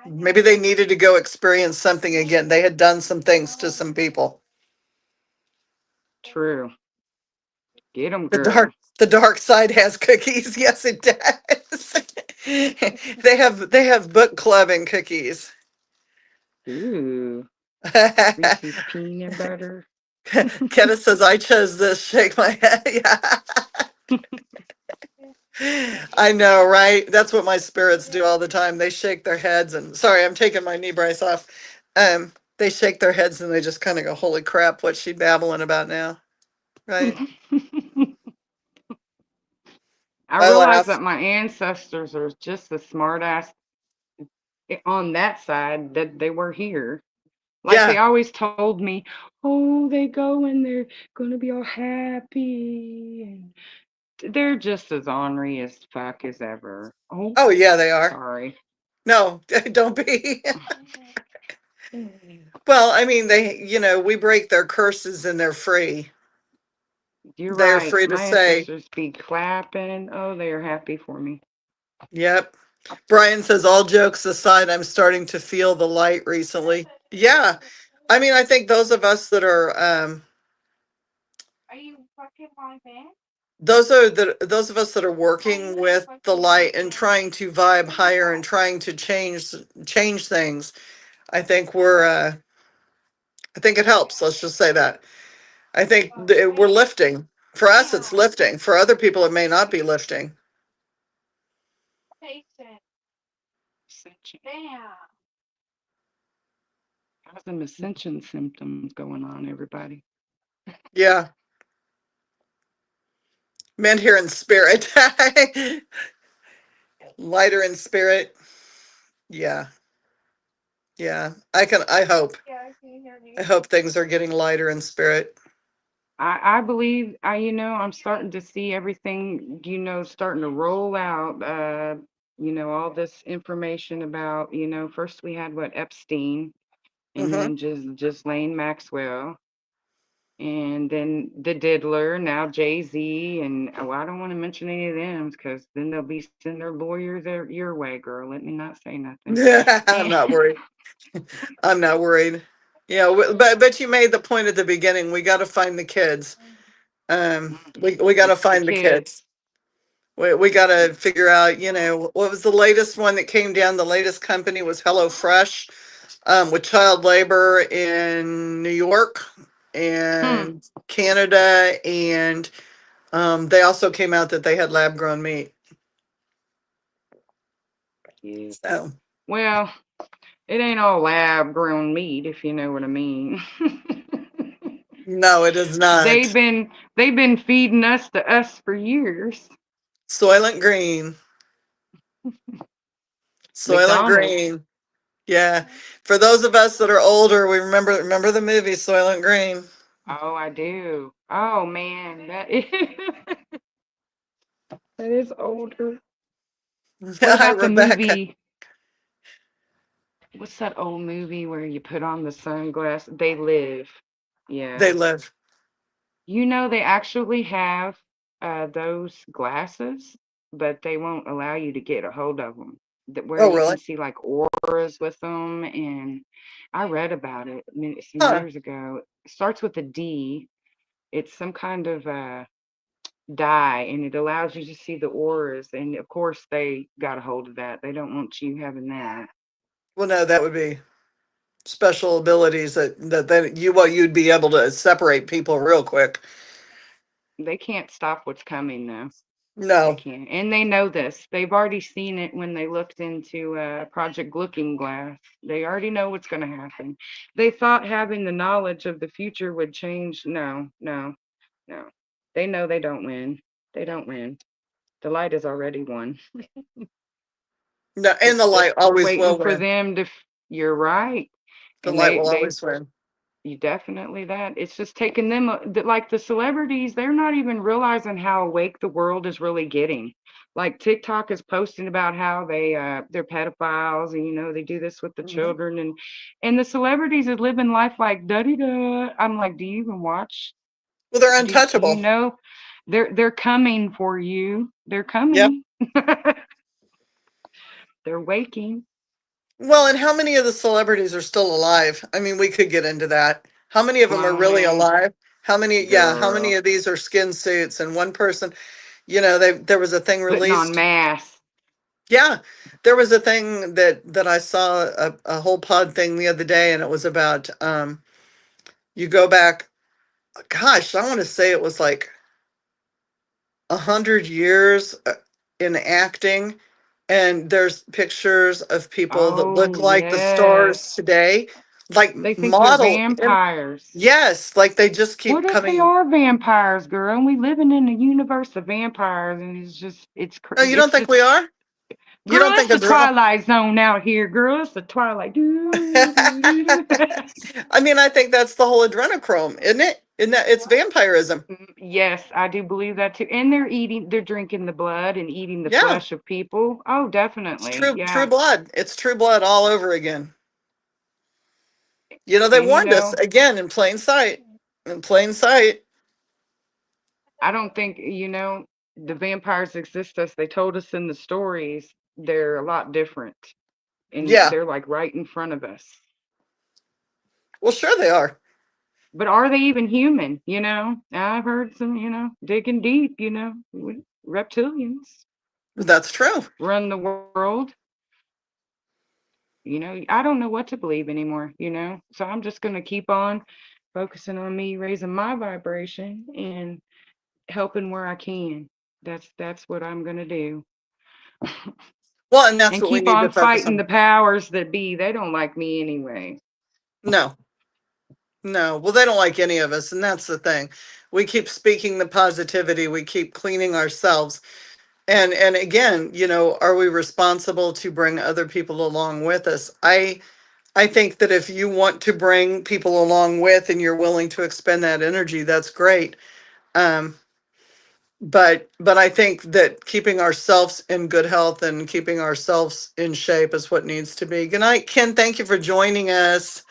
maybe they needed to go experience something again. They had done some things to some people. True. Get them, The girl. dark side has cookies. Yes, it does. They have book club and cookies. Ooh, Reese's peanut butter. Kenneth says I chose this. Shake my head. Yeah. I know, right? That's what my spirits do all the time. They shake their heads and sorry, I'm taking my knee brace off. They shake their heads and they just kind of go, "Holy crap, what's she babbling about now?" Right? I I realize that laugh. my ancestors are just as smart ass on that side that they were here. Like they Yeah. always told me, oh, they go and they're going to be all happy. And they're just as ornery as fuck as ever. Oh, Oh yeah, they are. sorry. No, don't be. Well, I mean, we break their curses and they're free. You're They're right. free to My say, ancestors be clapping. Oh, they are happy for me. "Yep." Brian says, all jokes aside, I'm starting to feel the light recently. Yeah. I mean, I think those of us that are Are you fucking my fan? those of us that are working with the light and trying to vibe higher and trying to change things. I think I think it helps. Let's just say that. I think we're lifting. For us, it's lifting. For other people, it may not be lifting. Jason. Ascension. Damn. How's them ascension symptoms going on, everybody? Yeah. Men here in spirit. Lighter in spirit. Yeah. Yeah. I hope. Yeah, can you hear me? I hope things are getting lighter in spirit. I believe I'm starting to see everything, starting to roll out, all this information about, first we had what Epstein and Hmm. then just Lane Maxwell and then the Diddler, now Jay-Z, and I don't want to mention any of them because then they'll be sending their lawyers your way, girl. Let me not say nothing. I'm not worried. I'm not worried. Yeah, but you made the point at the beginning. We got to find the kids. We got to It's the find the kids. kids. We got to figure out. What was the latest one that came down? The latest company was HelloFresh, with child labor in New York Hmm. and Canada, and they also came out that they had lab grown meat. Yeah. So Well, it ain't all lab grown meat, if you know what I mean. no, it is not. they've been they've been feeding us to us for years. Soylent Green. Soylent McDonald's. Green. Yeah. For those of us that are older, we remember the movie Soylent Green. Oh, I do. Oh man, that is that is older. What Hi, about the Rebecca. movie? What's that old movie where you put on the sunglasses? They Live. They Yeah. live. You know, they actually have those glasses, but they won't allow you to get a hold of them. That where Oh, you really? can see like auras with them, and I read about it some Huh. years ago. It starts with a D. It's some kind of dye, and it allows you to see the auras. And of course, they got a hold of that. They don't want you having that. Well, no, that would be special abilities that then you'd be able to separate people real quick. They can't stop what's coming though. They No. can't. And they know this. They've already seen it when they looked into Project Looking Glass. They already know what's going to happen. They thought having the knowledge of the future would change. No, no, no. They know they don't win. They don't win. The light has already won. No, and the It's light just we're always waiting will for win. them to. You're right. The And light will they always win. you definitely that. It's just taking them like the celebrities, they're not even realizing how awake the world is really getting. Like TikTok is posting about how they're pedophiles and they do this with the Mhm. children and the celebrities is living life like da da da. I'm like, do you even watch? Well, they're Do you untouchable. know they're coming for you. They're Yep. coming. They're waking. Well, and how many of the celebrities are still alive? I mean, we could get into that. How many of them are really Cloning, alive? How many, yeah, how many girl. of these are skin suits? And one person, there was a thing Putting on released. masks. Yeah, there was a thing that I saw a whole pod thing the other day, and it was about you go back, gosh, I want to say it was like 100 years in acting, and there's pictures of people that look Oh, like the yes. stars today, like They think they're model. vampires. Yes, like they just What keep if they coming. are vampires, girl? And we living in a universe of vampires, and Oh, you don't think we are? You girl. don't think It's the it's real? Twilight Zone out here, girl. It's the Twilight. Doo, doo, doo, doo. I mean, I think that's the whole adrenochrome, isn't it? Isn't that it's vampirism? Yes, I do believe that too. And they're drinking the blood and eating the Yeah, flesh of people. Oh, it's definitely. true Yeah. blood. It's true blood all over again. They And warned us again in plain sight. In plain sight. I don't think, the vampires exist as they told us in the stories. They're a lot different. And Yeah. they're like right in front of us. Well, sure they are. But are they even human? I've heard some, digging deep, reptilians That's true. run the world. I don't know what to believe anymore, So I'm just going to keep on focusing on me raising my vibration and helping where I can. That's what I'm going to do. Well, and that's And what we keep need to on focus fighting on. the powers that be. They don't like me anyway. No, no. Well, they don't like any of us, and that's the thing. We keep speaking the positivity. We keep cleaning ourselves. And again, are we responsible to bring other people along with us? I think that if you want to bring people along with and you're willing to expend that energy, that's great. Um, but I think that keeping ourselves in good health and keeping ourselves in shape is what needs to be. Good night, Ken. Thank you for joining us.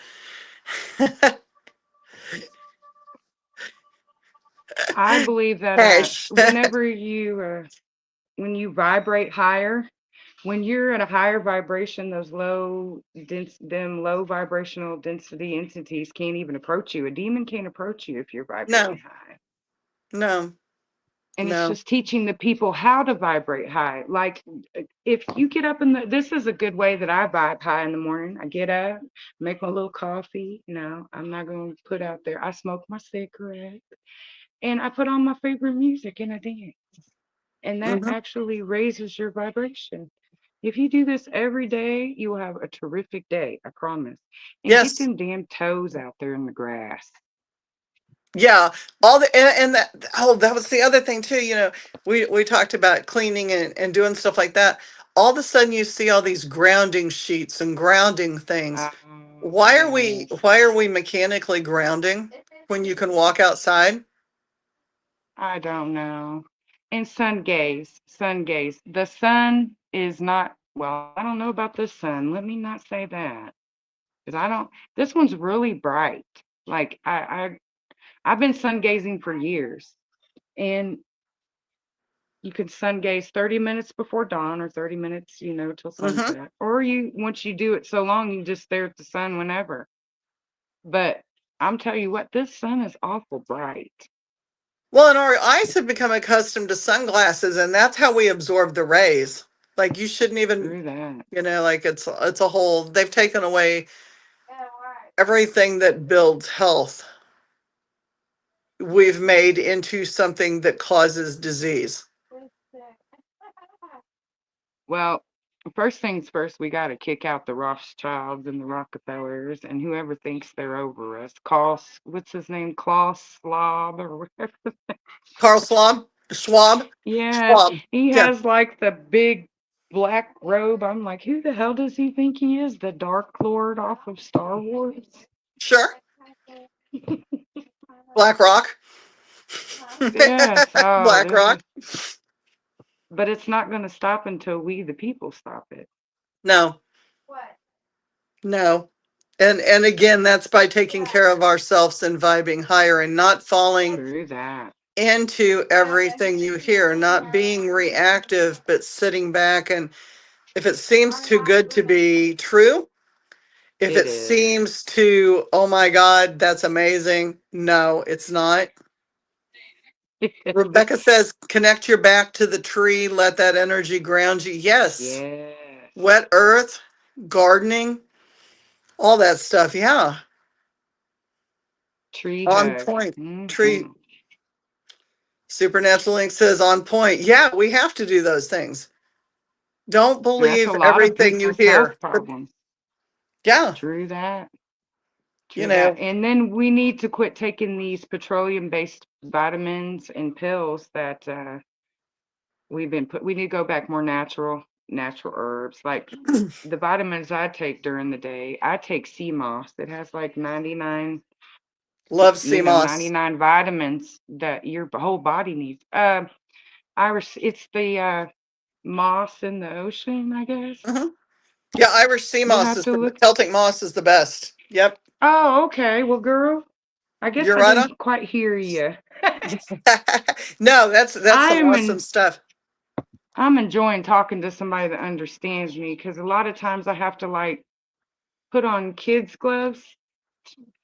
I believe that Hey. when you vibrate higher, when you're at a higher vibration, those low vibrational density entities can't even approach you. A demon can't approach you if you're vibrating No, high. no, And it's no. just teaching the people how to vibrate high. Like if you get up this is a good way that I vibe high in the morning. I get up, make my little coffee. No, I'm not going to put out there. I smoke my cigarette and I put on my favorite music and I dance. And that Hmm. actually raises your vibration. If you do this every day, you will have a terrific day, I promise. And get Yes. them damn toes out there in the grass. Yeah, all the and that that was the other thing too. We talked about cleaning and doing stuff like that. All of a sudden, you see all these grounding sheets and grounding things. Yes. Why are we mechanically grounding when you can walk outside? I don't know. And sun gaze, sun gaze. The sun is not, well, I don't know about the sun. Let me not say that. Because I don't, this one's really bright. Like I've been sun gazing for years. And you can sun gaze 30 minutes before dawn or 30 minutes, till Hmm. sunset. Or once you do it so long, you just stare at the sun whenever. But I'm telling you what, this sun is awful bright. Well, and our eyes have become accustomed to sunglasses, and that's how we absorb the rays. Like you shouldn't even, Through that. like it's a whole. They've taken away Yeah, right. everything that builds health. We've made into something that causes disease. Please say. Well, first things first, we got to kick out the Rothschilds and the Rockefellers and whoever thinks they're over us. What's his name? Klaus Slob or whatever. Carl Schwab, Yeah, Schwab. he Yeah, has like the big black robe. I'm like, who the hell does he think he is? The Dark Lord off of Star Wars? sure. Black Rock. Yes. Oh, Black this Rock. is, but it's not going to stop until we, the people, stop it. No, What? no. And again, that's by taking care of ourselves and vibing higher and not falling Through that. into everything you hear, not being reactive, but sitting back. And if it seems too good to be true, if It it is. seems to, oh my God, that's amazing. No, it's not. Rebecca says, connect your back to the tree, let that energy ground you. Yes. Yes. Wet earth, gardening, all that stuff. Yeah. Tree On hug. point. Tree Mm-hmm. Supernatural Link says on point. Yeah, we have to do those things. Don't That's a believe lot of everything you people's hear. health problems. Yeah. True that. You True that. know, And then we need to quit taking these petroleum-based vitamins and pills that we need to go back more natural herbs. Like the vitamins I take during the day, I take sea moss. It has like 99, love sea moss. 99 vitamins that your whole body needs. Iris, it's the moss in the ocean, I guess. Hmm. Yeah, Irish sea We'll moss have is to the look. Celtic moss is the best. Yep. Oh, okay. Well, girl, I guess You're I right on. didn't quite hear you. No, that's some I'm awesome in, stuff. I'm enjoying talking to somebody that understands me because a lot of times I have to like put on kids' gloves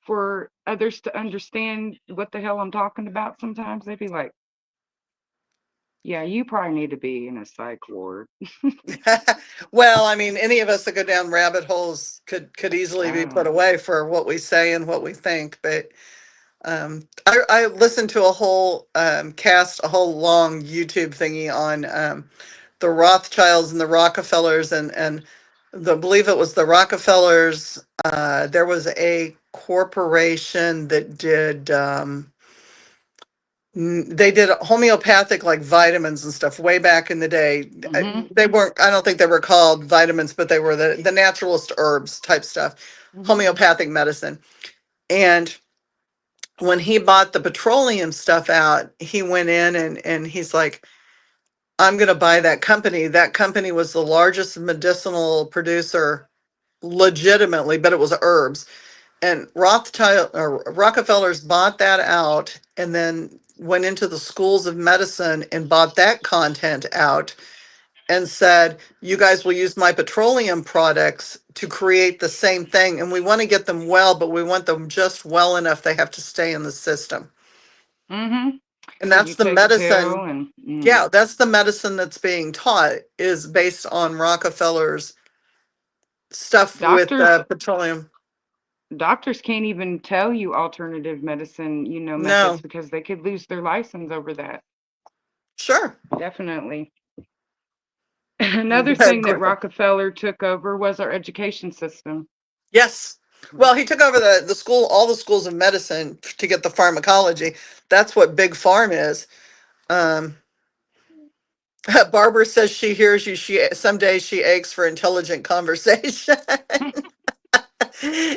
for others to understand what the hell I'm talking about. Sometimes they'd be like, "Yeah, you probably need to be in a psych ward." Well, I mean, any of us that go down rabbit holes could easily be put Oh, away for what we say and what we think. But I listened to a whole a whole long YouTube thingy on the Rothschilds and the Rockefellers and the believe it was the Rockefellers. There was a corporation that did. They did homeopathic like vitamins and stuff way back in the day. mm-hmm, They weren't, I don't think they were called vitamins, but they were the naturalist herbs type stuff, mm-hmm, homeopathic medicine. And when he bought the petroleum stuff out, he went in and he's like, I'm going to buy that company. That company was the largest medicinal producer legitimately, but it was herbs. And Rothschild or Rockefellers bought that out and then went into the schools of medicine and bought that content out and said, you guys will use my petroleum products to create the same thing. And we want to get them well, but we want them just well enough. They have to stay in the system. mm-hmm. And Because you that's the take a pill medicine. and Yeah, that's the medicine that's being taught is based on Rockefeller's stuff with doctors petroleum. doctors can't even tell you alternative medicine, methods No, because they could lose their license over that. sure. Definitely. Another thing that Rockefeller took over was our education system. Yes. Well, he took over the school, all the schools of medicine to get the pharmacology. That's what big farm is. Um, Barbara says she hears you. Some days she aches for intelligent conversation.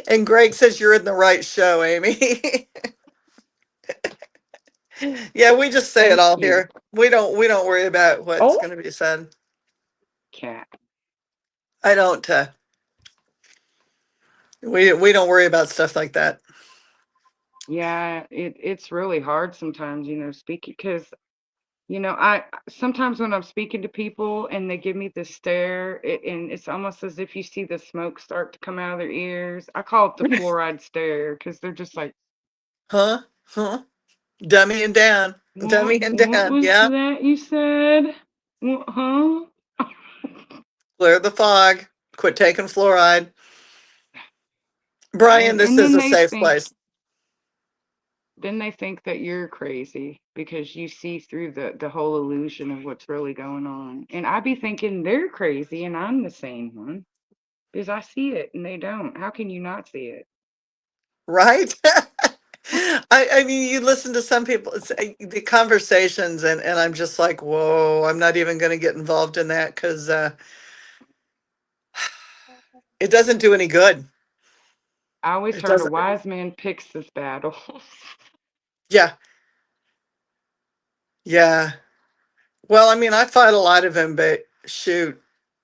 And Greg says you're in the right show, Amy. Yeah, we just say it Thank all you. here. We don't worry about what's Oh, going to be said. cat. I don't. We don't worry about stuff like that. Yeah, it's really hard sometimes, speaking because I sometimes when I'm speaking to people and they give me this stare, and it's almost as if you see the smoke start to come out of their ears. I call it the fluoride stare because they're just like, Huh? Huh? Dummy and Dan. Dummy and what Dan. was Yeah. that you said? What, huh? Clear the fog. Quit taking fluoride. Brian, this And is then a they safe think place. that you're crazy because you see through the whole illusion of what's really going on. And I be thinking they're crazy and I'm the sane one because I see it and they don't. How can you not see it? Right? I mean, you listen to some people, the conversations, and I'm just like, whoa, I'm not even going to get involved in that because it doesn't do any good. I always It heard a doesn't. wise man picks his battles. Yeah. Yeah. Well, I mean, I fight a lot of them, but shoot,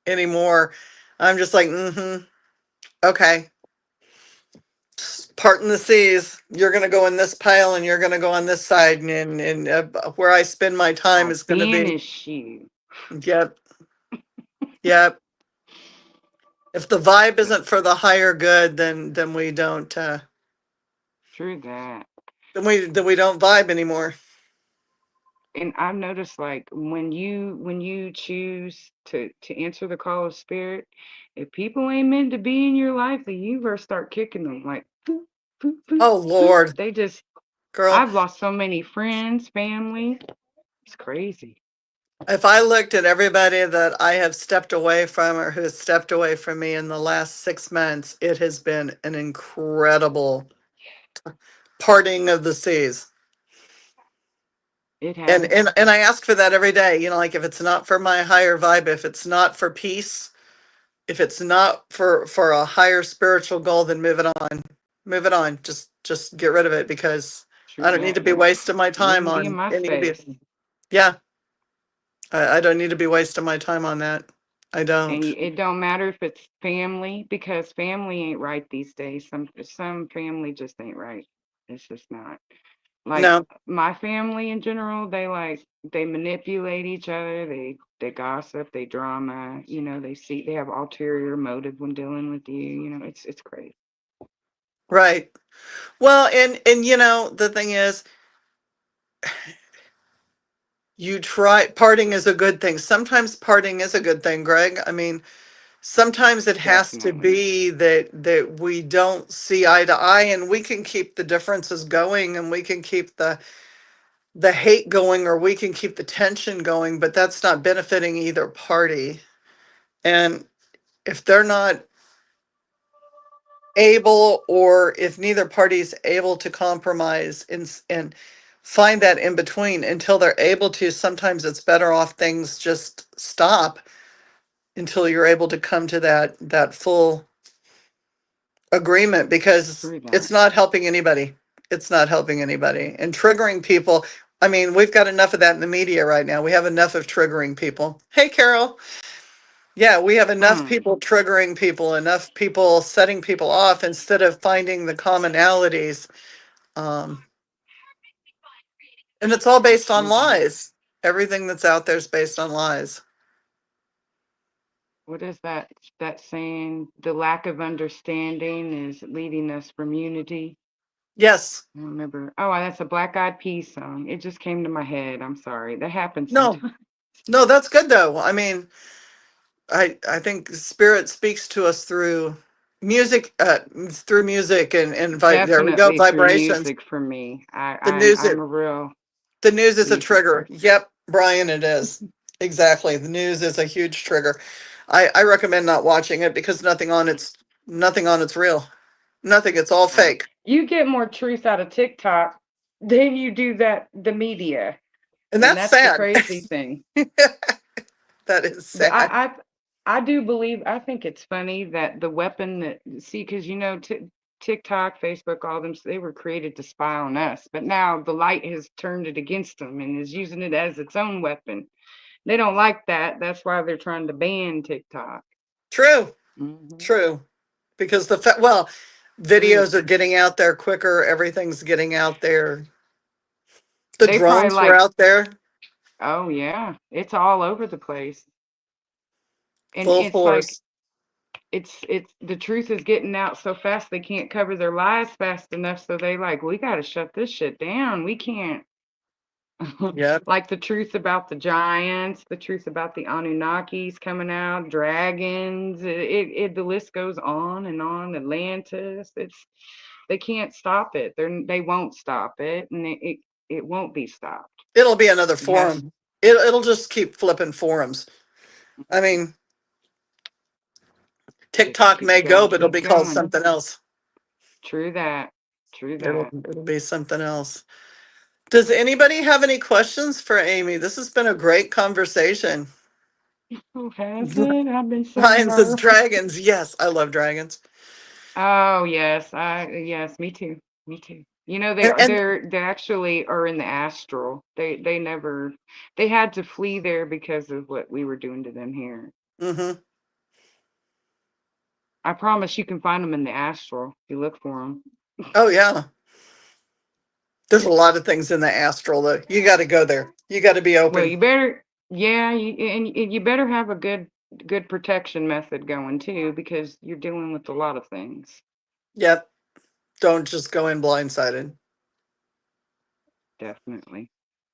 anymore. I'm just like, okay. Parting the seas. You're going to go in this pile and you're going to go on this side. And where I spend my time I is going to be, banish you. yep, yep. If the vibe isn't for the higher good, then we don't, True that. then we don't vibe anymore. And I've noticed like when you choose to answer the call of spirit, if people ain't meant to be in your life, the universe start kicking them like boop, boop, boop, Oh, boop. Lord, They just girl. I've lost so many friends, family. It's crazy. If I looked at everybody that I have stepped away from or who has stepped away from me in the last 6 months, it has been an incredible parting of the seas. It And has. and I ask for that every day. Like if it's not for my higher vibe, if it's not for peace, if it's not for a higher spiritual goal, then move it on. Move it on. Just get rid of it because I True don't need to that. be wasting my You time can be in on my any of space. it. Yeah, I don't need to be wasting my time on that. I And don't. it don't matter if it's family because family ain't right these days. Some family just ain't right. It's just not. Like No, my family in general, they manipulate each other, they gossip, they drama, they have ulterior motive when dealing with you, it's crazy. right. Well, and the thing is, you try parting is a good thing. Sometimes parting is a good thing, Greg. I mean, sometimes it has to Definitely. be that we don't see eye to eye and we can keep the differences going and we can keep the hate going or we can keep the tension going, but that's not benefiting either party. And if they're not able or if neither party is able to compromise and find that in between until they're able to, sometimes it's better off things just stop until you're able to come to that full agreement because True that. it's not helping anybody. It's not helping anybody and triggering people. I mean, we've got enough of that in the media right now. We have enough of triggering people. Hey, Carol. Yeah, we have enough Mm, people triggering people, enough people setting people off instead of finding the commonalities. Um, and it's all based on true that. lies. Everything that's out there is based on lies. What is that saying? The lack of understanding is leading us from unity. Yes. I don't remember. Oh, that's a Black Eyed Peas song. It just came to my head. I'm sorry. That happens No, sometimes. no, that's good though. I mean, I think spirit speaks to us through music and there we go, Definitely through vibrations. music for me. The I'm news is I'm a real the news is a music trigger. person. Yep, Brian, it is. Exactly. The news is a huge trigger. I recommend not watching it because nothing on it's real. Nothing. It's all No. fake. You get more truth out of TikTok than you do the media. And And that's that's the sad. crazy thing. That is But sad. I do believe, I think it's funny that the weapon that, see, because TikTok, Facebook, all them, they were created to spy on us. But now the light has turned it against them and is using it as its own weapon. They don't like that. That's why they're trying to ban TikTok. True. Hmm. True. Because True. videos are getting out there quicker. Everything's getting out there. The They probably drones were like, out there oh yeah, it's all over the place. And full it's like, force. it's the truth is getting out so fast they can't cover their lies fast enough, so they like, we got to shut this shit down, we can't. Yep. Like the truth about the giants, the truth about the Anunnakis coming out, dragons, the list goes on and on. Atlantis, they can't stop it, they won't stop it, and it won't be stopped. It'll be another It has. forum. It'll just keep flipping forums. I mean, Just TikTok may gotta go, but it'll keep be called going. something else. True that. True It'll that. it'll be something else. Does anybody have any questions for Amy? This has been a great conversation. Who has it? I've been so Ryan says nervous. dragons. Yes, I love dragons. Oh yes, yes, me too. Me too. And They actually are in the astral. They never, they had to flee there because of what we were doing to them here. mhm. I promise you can find them in the astral if you look for them. Oh yeah. There's a lot of things in the astral though. You got to go there. You got to be Well, open. you better, yeah, and you better have a good protection method going too, because you're dealing with a lot of things. Yep. Don't just go in blindsided. Definitely.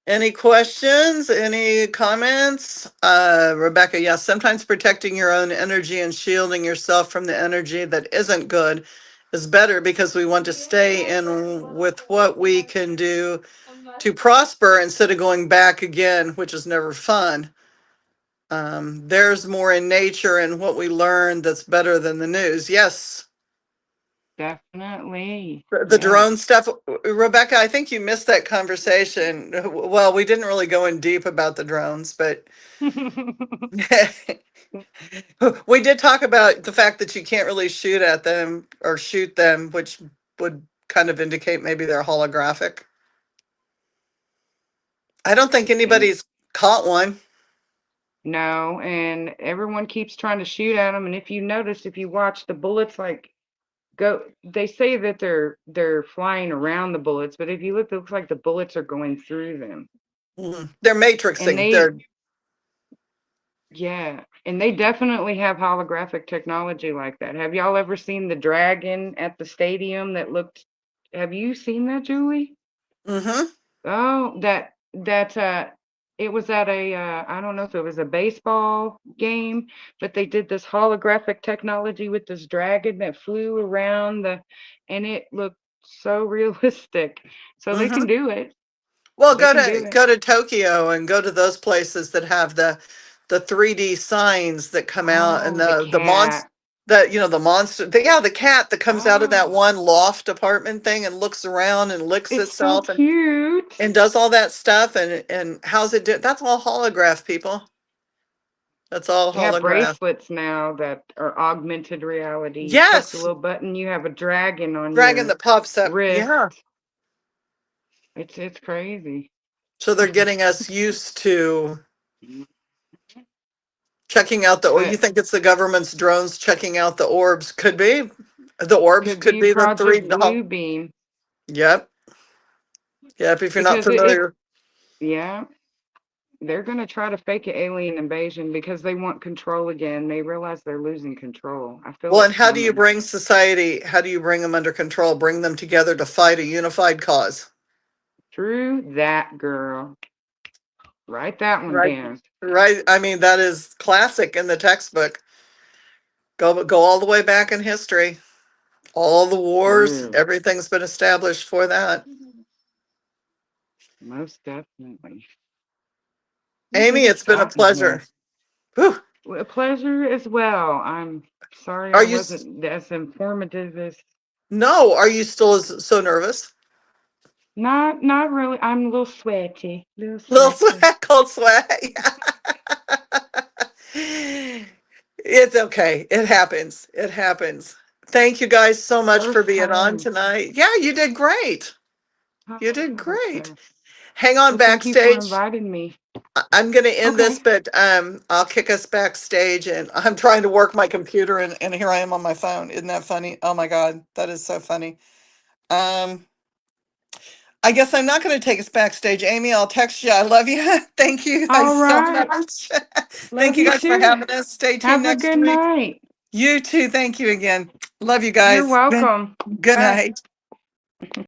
Any questions? Any comments? Rebecca, yes, sometimes protecting your own energy and shielding yourself from the energy that isn't good is better because we want to stay in with what we can do to prosper instead of going back again, which is never fun. There's more in nature and what we learn that's better than the news. Yes, Definitely. the Yes. drone stuff. Rebecca, I think you missed that conversation. Well, we didn't really go in deep about the drones, but we did talk about the fact that you can't really shoot at them or shoot them, which would kind of indicate maybe they're holographic. I don't think And anybody's caught one. no, and everyone keeps trying to shoot at them. And if you notice, if you watch the bullets, like go, they say that they're flying around the bullets, but if you look, it looks like the bullets are going through them. They're And matrixing. they, yeah, and they definitely have holographic technology like that. Have y'all ever seen the dragon at the stadium that looked? Have you seen that, Julie? Mm-hmm. Oh, it was at a I don't know if it was a baseball game, but they did this holographic technology with this dragon that flew around and it looked so realistic. So they Mm-hmm. can do it. Well, They can do it. go to Tokyo and go to those places that have the 3D signs that come out and Oh, the the monster cat. the monster the cat that comes out of that Oh, one loft apartment thing and looks around and licks it's so itself cute. and does all that stuff and how's it do? That's all holograph, people. That's all They have holograph. bracelets now that are augmented reality. You push a Yes, little button, you have a dragon on dragon your that pops up. wrist. Yeah. It's crazy. So they're getting us used to Mhm. checking out or you But think it's the government's drones checking out the orbs? Could be. The orbs could could be be the three. Project Blue Beam Yep. Yep. If you're not because it familiar. yeah, they're going to try to fake an alien invasion because they want control again. They realize they're losing control. I feel Well, and it's how do you coming. bring society? How do you bring them under control? Bring them together to fight a unified cause. True that, girl. Write that one Right. down. Right. I mean, that is classic in the textbook. Go all the way back in history. All the wars, True. everything's been established for that. Most definitely. Amy, it's been a pleasure. Whew. A pleasure as well. I'm sorry Are I you wasn't as informative as. No, are you still so nervous? Not really. I'm a little sweaty. Little sweat, cold sweat. It's okay. It happens. It happens. Thank you guys so much for First being on time. tonight. Yeah, you did great. You did great. Okay. Hang on Well, thank you for backstage. inviting me. I'm going to end this, Okay. but I'll kick us backstage, and I'm trying to work my computer, and here I am on my phone. Isn't that funny? Oh my God, that is so funny. I guess I'm not going to take us backstage. Amy, I'll text you. I love you. Thank you guys All so right. much. Thank Love you you guys for too. having us. Stay tuned Have a next good week. night. You too. Thank you again. Love you You're guys. welcome. Good Bye. night.